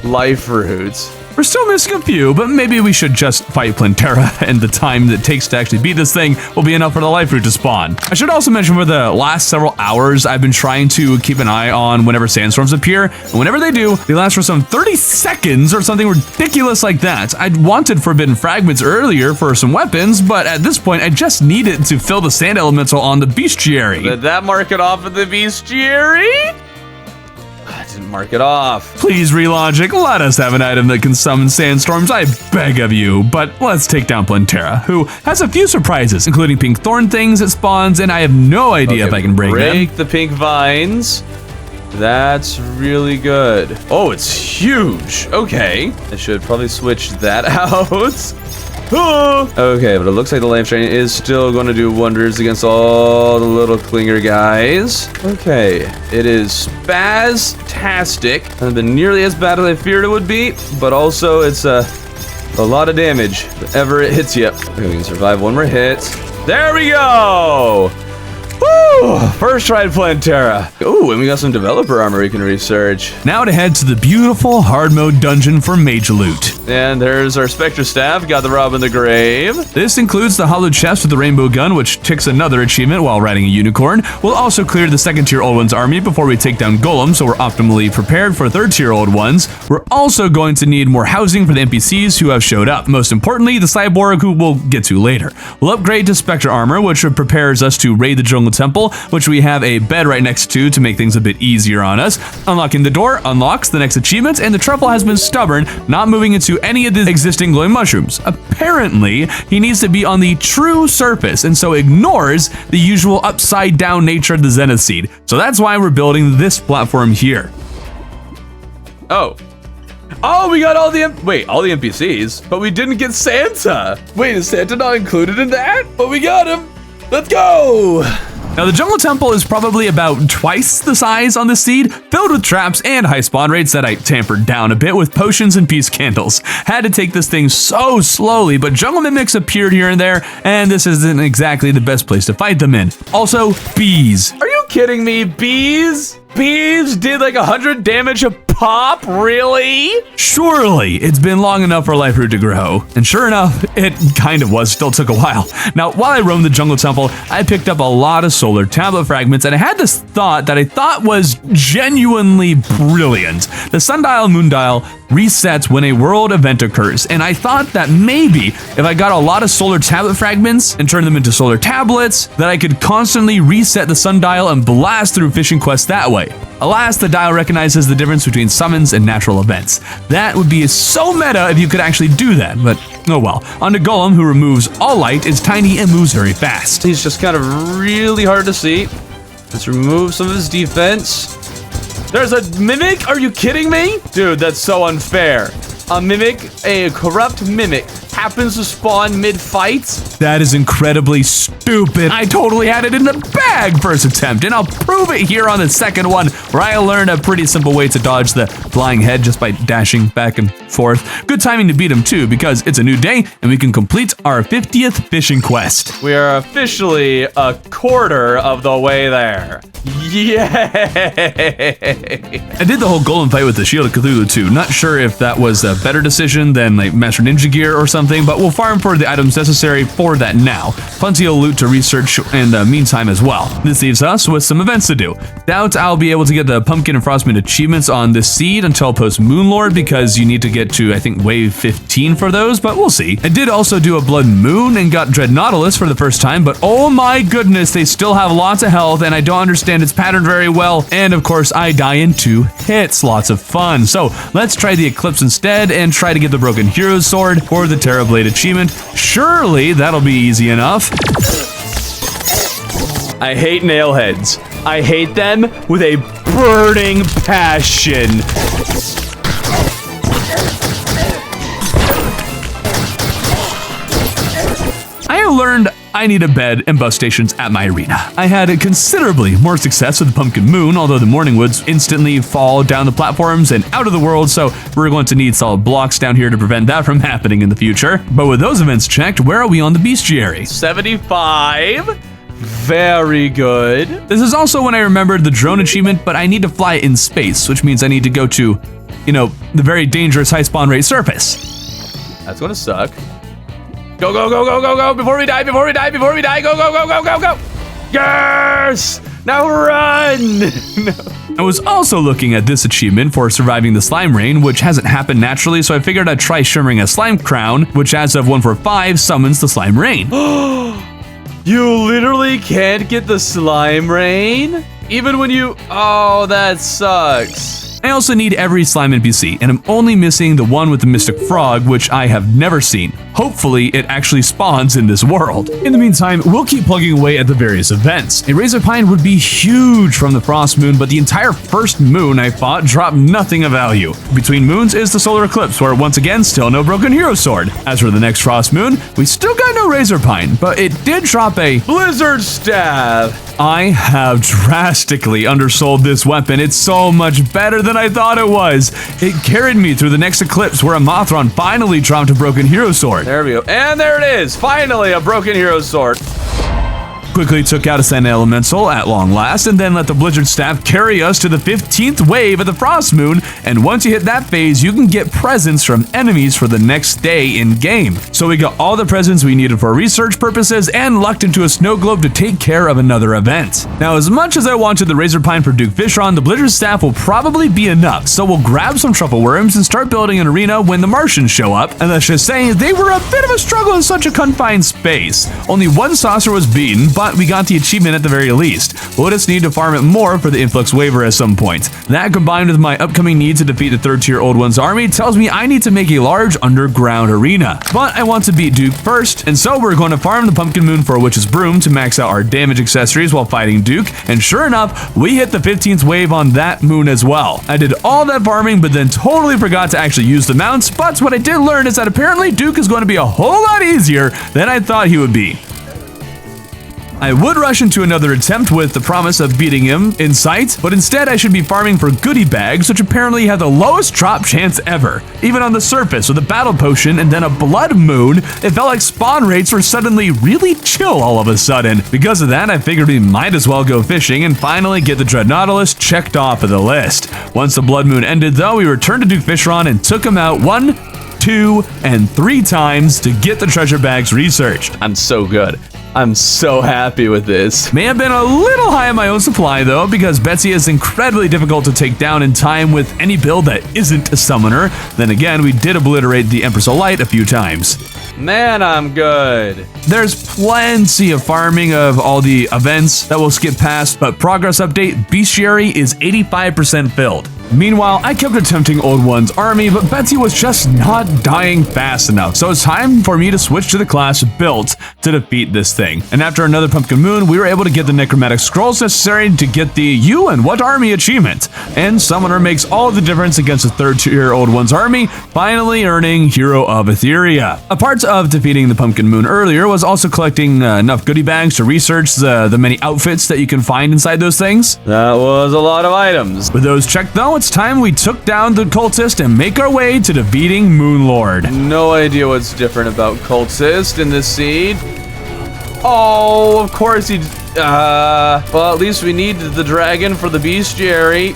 life roots. We're still missing a few, but maybe we should just fight Plantera, and the time that it takes to actually beat this thing will be enough for the life root to spawn. I should also mention for the last several hours, I've been trying to keep an eye on whenever sandstorms appear, and whenever they do, they last for some 30 seconds or something ridiculous like that. I'd wanted Forbidden Fragments earlier for some weapons, but at this point, I just need it to fill the sand elemental on the bestiary. Did that mark it off of the bestiary? I didn't mark it off. Please, Relogic, let us have an item that can summon sandstorms, I beg of you. But let's take down Plantera, who has a few surprises, including pink thorn things it spawns, and I have no idea if I can break them. Break the pink vines. That's really good. Oh, it's huge. Okay. I should probably switch that out. Okay, but it looks like the lamp strain is still going to do wonders against all the little clinger guys. Okay, it is spaz-tastic. Hasn't been nearly as bad as I feared it would be, but also it's a lot of damage whenever it hits you. Okay, we can survive one more hit. There we go! Woo! First try Plantera. Ooh, and we got some developer armor we can research. Now to head to the beautiful hard mode dungeon for mage loot. And there's our Spectre Staff, got the Rob in the Grave. This includes the hollow chest with the rainbow gun, which ticks another achievement while riding a unicorn. We'll also clear the 2nd tier old ones army before we take down golems, so we're optimally prepared for 3rd tier old ones. We're also going to need more housing for the NPCs who have showed up. Most importantly, the Cyborg, who we'll get to later. We'll upgrade to Spectre armor, which prepares us to raid the jungle temple, which we have a bed right next to make things a bit easier on us. Unlocking the door unlocks the next achievement, and the truffle has been stubborn, not moving into any of the existing glowing mushrooms. Apparently, he needs to be on the true surface, and so ignores the usual upside down nature of the Zenith Seed. So that's why we're building this platform here. Oh, we got all the NPCs, but we didn't get Santa. Wait, is Santa not included in that? But we got him. Let's go. Now, the jungle temple is probably about twice the size on the seed, filled with traps and high spawn rates that I tampered down a bit with potions and peace candles. Had to take this thing so slowly, but jungle mimics appeared here and there, and this isn't exactly the best place to fight them in. Also, bees. Are you kidding me? Bees? Bees did like 100 damage a pop? Really? Surely, it's been long enough for Liferoot to grow. And sure enough, it kind of was, still took a while. Now, while I roamed the jungle temple, I picked up a lot of solar tablet fragments, and I had this thought that I thought was genuinely brilliant. The sundial moon dial resets when a world event occurs, and I thought that maybe if I got a lot of solar tablet fragments and turned them into solar tablets, that I could constantly reset the sundial and blast through fishing quests that way. Alas, the dial recognizes the difference between summons and natural events. That would be so meta if you could actually do that, but oh well. On to Golem, who removes all light, is tiny and moves very fast. He's just kind of really hard to see. Let's remove some of his defense. There's a mimic? Are you kidding me? Dude, that's so unfair. A mimic, a corrupt mimic, happens to spawn mid-fight? That is incredibly stupid. I totally had it in the bag first attempt, and I'll prove it here on the second one, where I learned a pretty simple way to dodge the flying head just by dashing back and forth. Good timing to beat him too, because it's a new day, and we can complete our 50th fishing quest. We are officially a quarter of the way there. Yay! I did the whole golem fight with the Shield of Cthulhu too. Not sure if that was a better decision than like Master Ninja gear or something, but we'll farm for the items necessary for that now. Plenty of loot to research in the meantime as well. This leaves us with some events to do. Doubt I'll be able to get the Pumpkin and Frostmoon achievements on this seed until post Moonlord, because you need to get to, I think, wave 15 for those, but we'll see. I did also do a Blood Moon and got Dread Nautilus for the first time, but oh my goodness, they still have lots of health, and I don't understand its pattern very well, and of course I die in 2 hits. Lots of fun. So let's try the Eclipse instead and try to get the Broken Hero's Sword for the Terrorblade achievement. Surely that'll be easy enough. I hate nailheads. I hate them with a burning passion. I learned I need a bed and bus stations at my arena. I had considerably more success with the Pumpkin Moon, although the Morning Woods instantly fall down the platforms and out of the world, so we're going to need solid blocks down here to prevent that from happening in the future. But with those events checked, where are we on the Bestiary? 75. Very good. This is also when I remembered the drone achievement, but I need to fly in space, which means I need to go to, the very dangerous high spawn rate surface. That's gonna suck. Go, go, go, go, go, go, before we die, go, go, go, go, go, go, go. Yes! Now run! No. I was also looking at this achievement for surviving the slime rain, which hasn't happened naturally, so I figured I'd try shimmering a slime crown, which as of 145 summons the slime rain. You literally can't get the slime rain? Even when you... Oh, that sucks. I also need every slime NPC, and I'm only missing the one with the Mystic Frog, which I have never seen. Hopefully, it actually spawns in this world. In the meantime, we'll keep plugging away at the various events. A Razor Pine would be huge from the Frost Moon, but the entire first moon I fought dropped nothing of value. Between moons is the Solar Eclipse, where once again, still no Broken Hero Sword. As for the next Frost Moon, we still got no Razor Pine, but it did drop a Blizzard Staff. I have drastically undersold this weapon. It's so much better than I thought it was. It carried me through the next eclipse where a Mothron finally dropped a Broken Hero Sword. There we go. And there it is. Finally, a Broken Hero Sword. Quickly took out a Sand Elemental at long last, and then let the Blizzard Staff carry us to the 15th wave of the Frost Moon, and once you hit that phase, you can get presents from enemies for the next day in-game. So we got all the presents we needed for research purposes, and lucked into a snow globe to take care of another event. Now, as much as I wanted the Razor Pine for Duke Fishron, the Blizzard Staff will probably be enough, so we'll grab some Truffle Worms and start building an arena when the Martians show up, and let's just say, they were a bit of a struggle in such a confined space. Only one saucer was beaten, but but we got the achievement at the very least. We'll just need to farm it more for the influx waiver at some point. That, combined with my upcoming need to defeat the 3rd tier Old One's army, tells me I need to make a large underground arena. But I want to beat Duke first, and so we're going to farm the Pumpkin Moon for a Witch's Broom to max out our damage accessories while fighting Duke, and sure enough, we hit the 15th wave on that moon as well. I did all that farming, but then totally forgot to actually use the mounts, but what I did learn is that apparently Duke is going to be a whole lot easier than I thought he would be. I would rush into another attempt with the promise of beating him in sight, but instead I should be farming for goodie bags, which apparently have the lowest drop chance ever. Even on the surface, with a battle potion and then a blood moon, it felt like spawn rates were suddenly really chill all of a sudden. Because of that, I figured we might as well go fishing and finally get the Dreadnoughtus checked off of the list. Once the blood moon ended though, we returned to Duke Fishron and took him out 1, 2, and 3 times to get the treasure bags researched. I'm so good. I'm so happy with this. May have been a little high on my own supply though, because Betsy is incredibly difficult to take down in time with any build that isn't a summoner. Then again, we did obliterate the Empress of Light a few times. Man, I'm good. There's plenty of farming of all the events that we'll skip past, but progress update, Bestiary is 85% filled. Meanwhile, I kept attempting Old One's army, but Betsy was just not dying fast enough, so it's time for me to switch to the class built to defeat this thing. And after another Pumpkin Moon, we were able to get the Necromantic Scrolls necessary to get the You and What Army achievement. And Summoner makes all the difference against the 3rd tier Old One's army, finally earning Hero of Etheria. A part of defeating the Pumpkin Moon earlier was also collecting enough goodie bags to research the many outfits that you can find inside those things. That was a lot of items. With those checked though, it's time we took down the cultist and make our way to defeating Moonlord. No idea what's different about cultist in this seed. Oh, of course he... well, at least we need the dragon for the bestiary.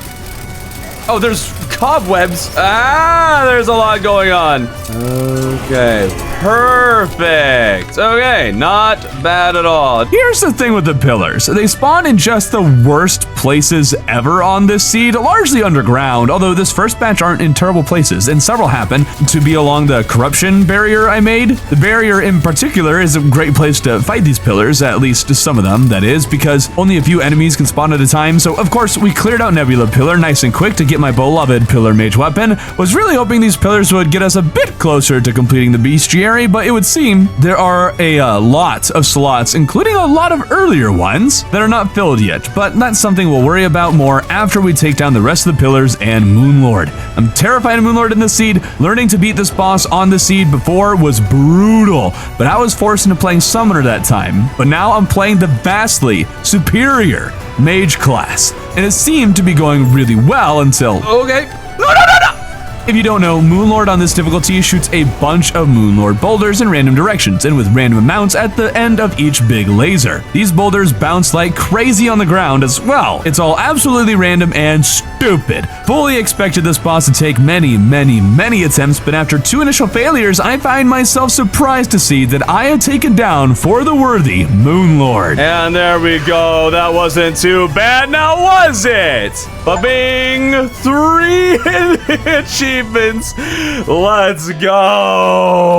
Oh, there's cobwebs. There's a lot going on. Okay, perfect. Okay, not bad at all. Here's the thing with the pillars. They spawn in just the worst places ever on this seed, largely underground, although this first batch aren't in terrible places, and several happen to be along the corruption barrier I made. The barrier in particular is a great place to fight these pillars, at least some of them, that is, because only a few enemies can spawn at a time, so of course we cleared out Nebula Pillar nice and quick to get my beloved Pillar Mage weapon. Was really hoping these pillars would get us a bit closer to completing the bestiary, but it would seem there are a lot of slots, including a lot of earlier ones, that are not filled yet, but that's something we'll worry about more after we take down the rest of the pillars and Moonlord. I'm terrified of Moonlord in this seed. Learning to beat this boss on the seed before was brutal, but I was forced into playing Summoner that time. But now I'm playing the vastly superior Mage class, and it seemed to be going really well until... Okay. No! If you don't know, Moonlord on this difficulty shoots a bunch of Moonlord boulders in random directions and with random amounts at the end of each big laser. These boulders bounce like crazy on the ground as well. It's all absolutely random and stupid. Fully expected this boss to take many attempts, but after 2 initial failures, I find myself surprised to see that I had taken down for the worthy Moonlord. And there we go. That wasn't too bad, now was it? Ba-bing! 3 achievements. Let's go.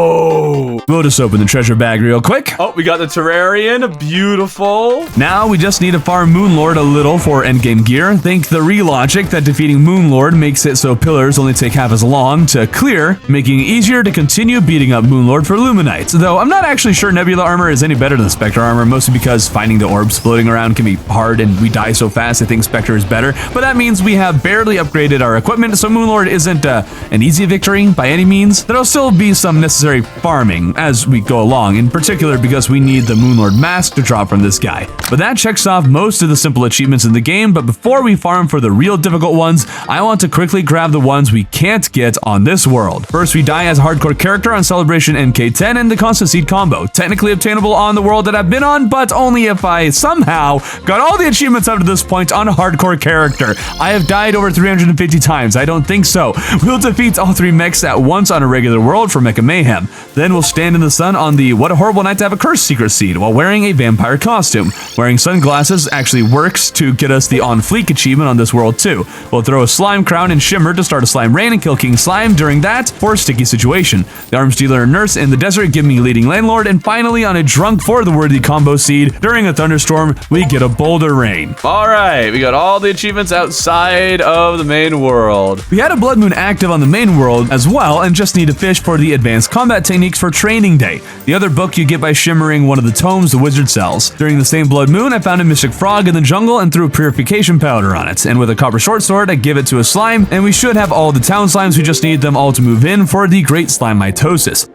We'll just open the treasure bag real quick. Oh, we got the Terrarian. Beautiful. Now we just need to farm Moonlord a little for endgame gear. Think the re-logic that defeating Moonlord makes it so pillars only take half as long to clear, making it easier to continue beating up Moonlord for Luminites. Though I'm not actually sure Nebula armor is any better than Spectre armor, mostly because finding the orbs floating around can be hard and we die so fast I think Spectre is better. But that means we have barely upgraded our equipment, so Moonlord isn't an easy victory by any means. There'll still be some necessary farming as we go along, in particular because we need the Moonlord mask to drop from this guy. But that checks off most of the simple achievements in the game, but before we farm for the real difficult ones, I want to quickly grab the ones we can't get on this world. First, we die as a hardcore character on Celebration NK10 and the Constant Seed combo. Technically obtainable on the world that I've been on, but only if I somehow got all the achievements up to this point on a hardcore character. I have died over 350 times. I don't think so. We'll defeat all 3 mechs at once on a regular world for Mecha Mayhem. Then we'll stay stand in the sun on the What a Horrible Night to Have a Curse secret seed while wearing a vampire costume. Wearing sunglasses actually works to get us the On Fleek achievement on this world too. We'll throw a slime crown and shimmer to start a slime rain and kill King Slime during that for a sticky situation. The arms dealer and nurse in the desert give me leading landlord, and finally on a drunk for the worthy combo seed during a thunderstorm we get a boulder rain. All right, we got all the achievements outside of the main world. We had a blood moon active on the main world as well and just need to fish for the advanced combat techniques for training day. The other book you get by shimmering one of the tomes the wizard sells. During the same blood moon I found a mystic frog in the jungle and threw a purification powder on it, and with a copper short sword I give it to a slime, and we should have all the town slimes. We just need them all to move in for the great slime mitosis.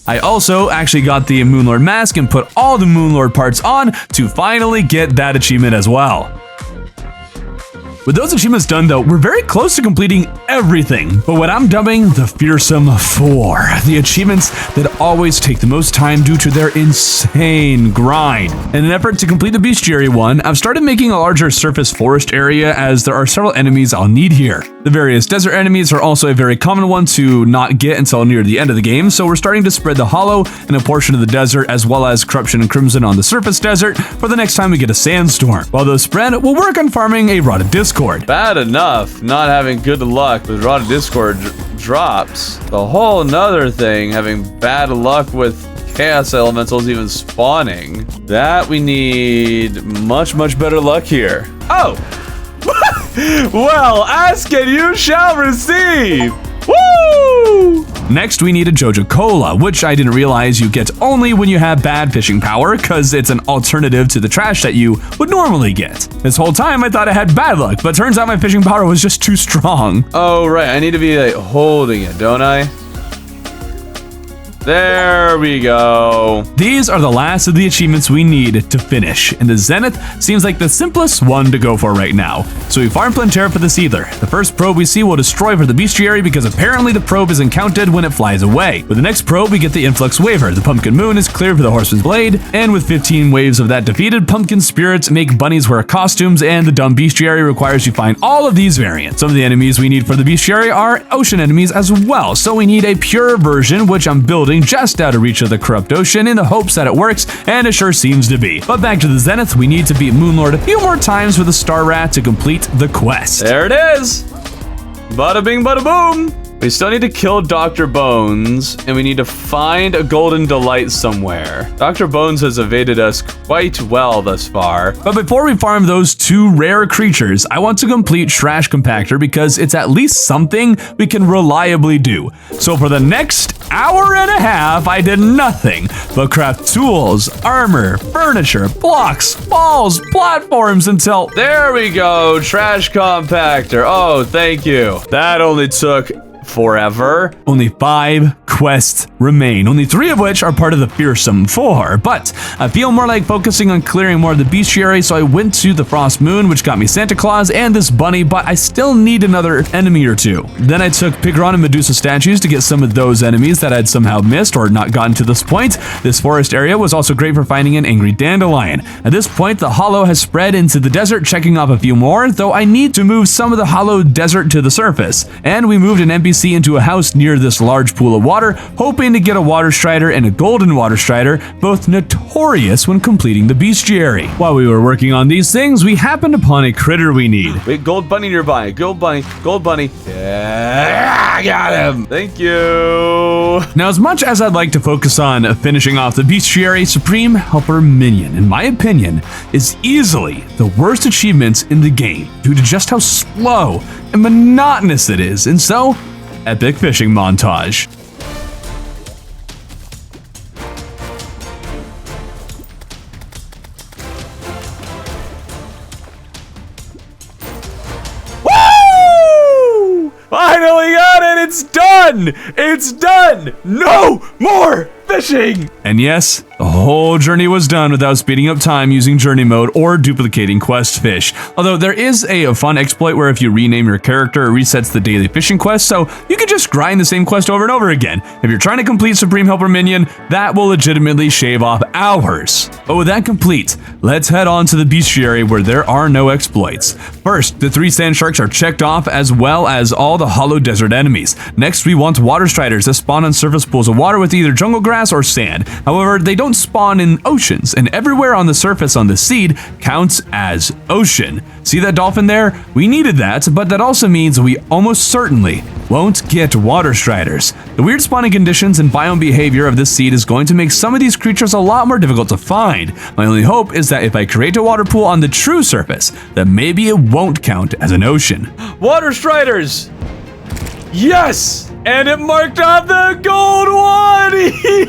I also actually got the Moonlord mask and put all the Moonlord parts on to finally get that achievement as well. With those achievements done though, we're very close to completing everything, but what I'm dubbing the Fearsome 4, the achievements that always take the most time due to their insane grind. In an effort to complete the bestiary one, I've started making a larger surface forest area as there are several enemies I'll need here. The various desert enemies are also a very common one to not get until near the end of the game, so we're starting to spread the hollow in a portion of the desert as well as corruption and crimson on the surface desert for the next time we get a sandstorm. While those spread, we'll work on farming a rotted discord. Bad enough not having good luck with rotted discord drops. The whole nother thing, having bad luck with chaos elementals even spawning. That we need much better luck here. Oh! Well, ask and you shall receive! Woo! Next, we need a Joja Cola, which I didn't realize you get only when you have bad fishing power, because it's an alternative to the trash that you would normally get. This whole time I thought I had bad luck, but turns out my fishing power was just too strong. Oh, right, I need to be like holding it, don't I? There we go. These are the last of the achievements we need to finish, and the Zenith seems like the simplest one to go for right now. So we farm Plantera for the Seether. The first probe we see will destroy for the bestiary because apparently the probe isn't counted when it flies away. With the next probe we get the Influx Waver. The Pumpkin Moon is cleared for the Horseman's Blade, and with 15 waves of that defeated, Pumpkin Spirits make bunnies wear costumes, and the dumb bestiary requires you find all of these variants. Some of the enemies we need for the bestiary are ocean enemies as well, so we need a pure version, which I'm building just out of reach of the corrupt ocean in the hopes that it works, and it sure seems to be. But back to the Zenith, we need to beat Moonlord a few more times with a Star Rat to complete the quest. There it is! Bada bing, bada boom! We still need to kill Dr. Bones, and we need to find a golden delight somewhere. Dr. Bones has evaded us quite well thus far. But before we farm those two rare creatures, I want to complete Trash Compactor because it's at least something we can reliably do. So for the next hour and a half, I did nothing but craft tools, armor, furniture, blocks, walls, platforms until... There we go, Trash Compactor. Oh, thank you. That only took forever. Only 5 quests remain, only 3 of which are part of the Fearsome 4, but I feel more like focusing on clearing more of the bestiary, so I went to the Frost Moon, which got me Santa Claus and this bunny, but I still need another enemy or two. Then I took Pigron and Medusa statues to get some of those enemies that I'd somehow missed or not gotten to this point. This forest area was also great for finding an angry dandelion. At this point, the hollow has spread into the desert, checking off a few more, though I need to move some of the hollow desert to the surface. And we moved an NPC into a house near this large pool of water, hoping to get a water strider and a golden water strider, both notorious when completing the bestiary. While we were working on these things, we happened upon a critter we need. Wait, gold bunny nearby. Gold bunny, gold bunny. Yeah, I got him. Thank you. Now, as much as I'd like to focus on finishing off the bestiary, Supreme Helper Minion, in my opinion, is easily the worst achievement in the game due to just how slow and monotonous it is, and so epic fishing montage. Woo! Finally got it! It's done! It's done! No more fishing! And yes, the whole journey was done without speeding up time using journey mode or duplicating quest fish. Although there is a fun exploit where if you rename your character, it resets the daily fishing quest, so you can just grind the same quest over and over again. If you're trying to complete Supreme Helper Minion, that will legitimately shave off hours. But with that complete, let's head on to the bestiary where there are no exploits. First, the 3 sand sharks are checked off, as well as all the hollow desert enemies. Next, we want water striders that spawn on surface pools of water with either jungle grass or sand. However, they don't spawn in oceans, and everywhere on the surface on the seed counts as ocean. See that dolphin there? We needed that, but that also means we almost certainly won't get water striders. The weird spawning conditions and biome behavior of this seed is going to make some of these creatures a lot more difficult to find. My only hope is that if I create a water pool on the true surface, that maybe it won't count as an ocean. Water striders! Yes! And it marked off the gold one!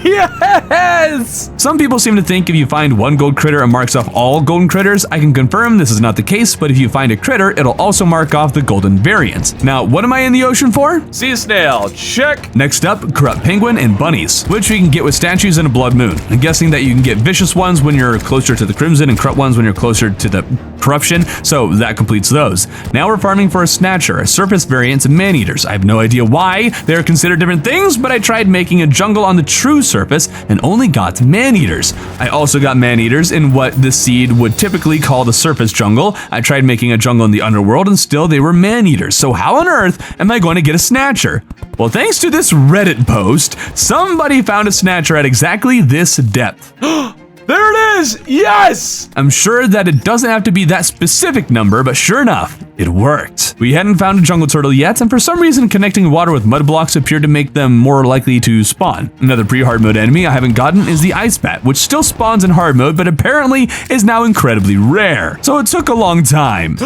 Yes! Some people seem to think if you find one gold critter, it marks off all golden critters. I can confirm this is not the case, but if you find a critter, it'll also mark off the golden variant. Now, what am I in the ocean for? Sea snail, check. Next up, corrupt penguin and bunnies, which we can get with statues and a blood moon. I'm guessing that you can get vicious ones when you're closer to the crimson and corrupt ones when you're closer to the corruption, so that completes those. Now we're farming for a snatcher, a surface variant of man-eaters. I have no idea why they're considered different things, but I tried making a jungle on the true surface and only got man-eaters. I also got man-eaters in what the seed would typically call the surface jungle. I tried making a jungle in the underworld and still they were man-eaters. So how on earth am I going to get a snatcher? Well, thanks to this Reddit post, somebody found a snatcher at exactly this depth. There it is! Yes! I'm sure that it doesn't have to be that specific number, but sure enough, it worked. We hadn't found a jungle turtle yet, and for some reason connecting water with mud blocks appeared to make them more likely to spawn. Another pre-hard mode enemy I haven't gotten is the ice bat, which still spawns in hard mode, but apparently is now incredibly rare. So it took a long time.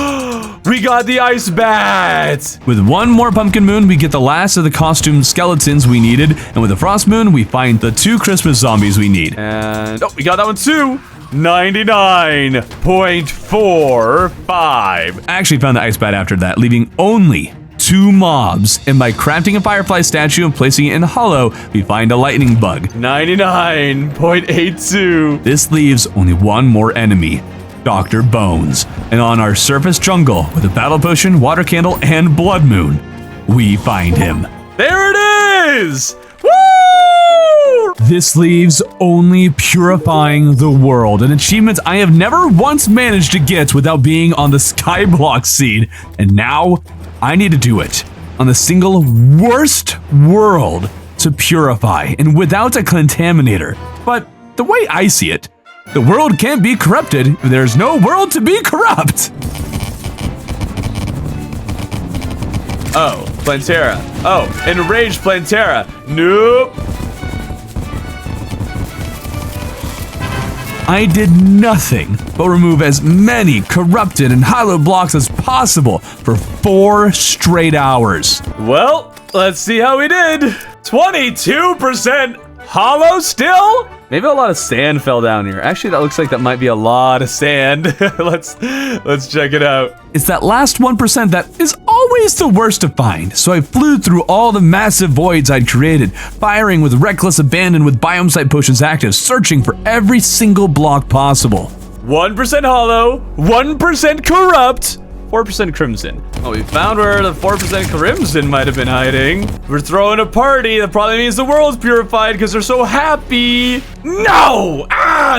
We got the ice bat! With one more pumpkin moon, we get the last of the costumed skeletons we needed, and with a frost moon, we find the 2 Christmas zombies we need. And we got that one too. 99.45. I actually found the ice bat after that, leaving only 2 mobs. And by crafting a firefly statue and placing it in the hollow, we find a lightning bug. 99.82. This leaves only one more enemy, Dr. Bones. And on our surface jungle, with a battle potion, water candle, and blood moon, we find him. There it is! Woo! This leaves only purifying the world, an achievement I have never once managed to get without being on the skyblock seed. And now I need to do it on the single worst world to purify and without a contaminator. But the way I see it, the world can't be corrupted if there's no world to be corrupt. Oh, Plantera. Oh, enraged Plantera. Nope. I did nothing but remove as many corrupted and hollow blocks as possible for 4 straight hours. Well, let's see how we did. 22% hollow still? Maybe a lot of sand fell down here. Actually, that looks like that might be a lot of sand. Let's check it out. It's that last 1% that is always the worst to find, so I flew through all the massive voids I'd created, firing with reckless abandon with biome site potions active, searching for every single block possible. 1% hollow, 1% corrupt, 4% crimson. Oh, we found where the 4% crimson might have been hiding. We're throwing a party. That probably means the world's purified because they're so happy. No!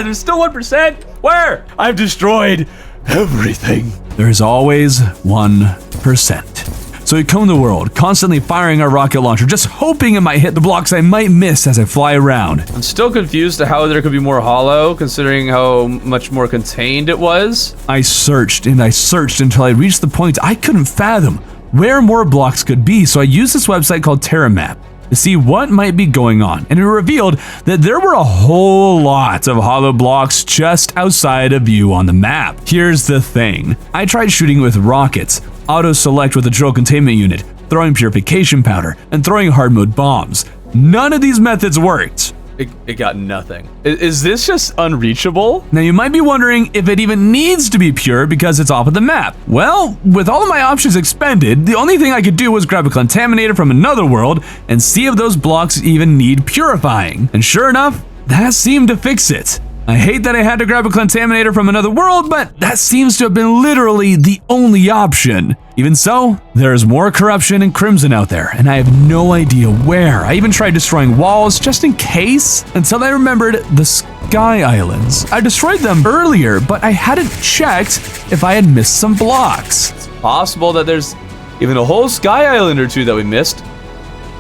There's still 1%. Where? I've destroyed everything. There's always 1%. So we comb the world, constantly firing our rocket launcher, just hoping it might hit the blocks I might miss as I fly around. I'm still confused to how there could be more hollow, considering how much more contained it was. I searched and I searched until I reached the point I couldn't fathom where more blocks could be, so I used this website called Terraria to see what might be going on, and it revealed that there were a whole lot of hollow blocks just outside of view on the map. Here's the thing. I tried shooting with rockets, auto-select with a drill containment unit, throwing purification powder, and throwing hard mode bombs. None of these methods worked. It got nothing. Is this just unreachable? Now you might be wondering if it even needs to be pure because it's off of the map. Well, with all of my options expended, the only thing I could do was grab a contaminator from another world and see if those blocks even need purifying. And sure enough, that seemed to fix it. I hate that I had to grab a contaminator from another world, but that seems to have been literally the only option. Even so, there is more corruption and crimson out there, and I have no idea where. I even tried destroying walls just in case, until I remembered the Sky Islands. I destroyed them earlier, but I hadn't checked if I had missed some blocks. It's possible that there's even a whole Sky Island or two that we missed,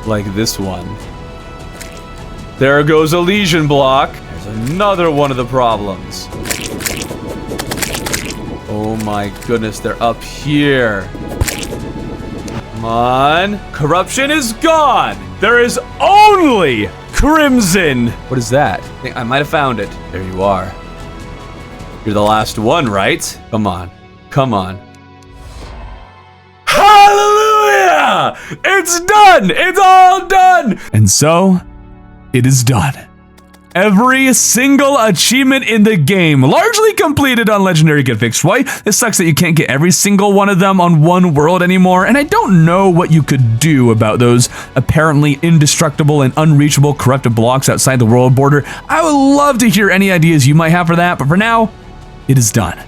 like this one. There goes a Legion block. Another one of the problems. Oh my goodness, they're up here. Come on. Corruption is gone. There is only crimson. What is that? I think I might have found it. There you are. You're the last one, right? Come on. Come on. Hallelujah! It's done! It's all done! And so, it is done. Every single achievement in the game, largely completed on Legendary GetFixedBoi. It sucks that you can't get every single one of them on one world anymore, and I don't know what you could do about those apparently indestructible and unreachable corrupted blocks outside the world border. I would love to hear any ideas you might have for that, but for now, it is done.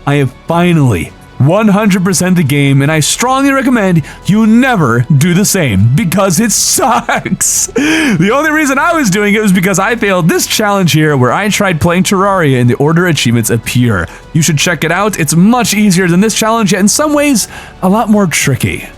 I have finally 100% the game, and I strongly recommend you never do the same because it sucks. The only reason I was doing it was because I failed this challenge here where I tried playing Terraria and the order achievements appear. You should check it out. It's much easier than this challenge, yet in some ways, a lot more tricky.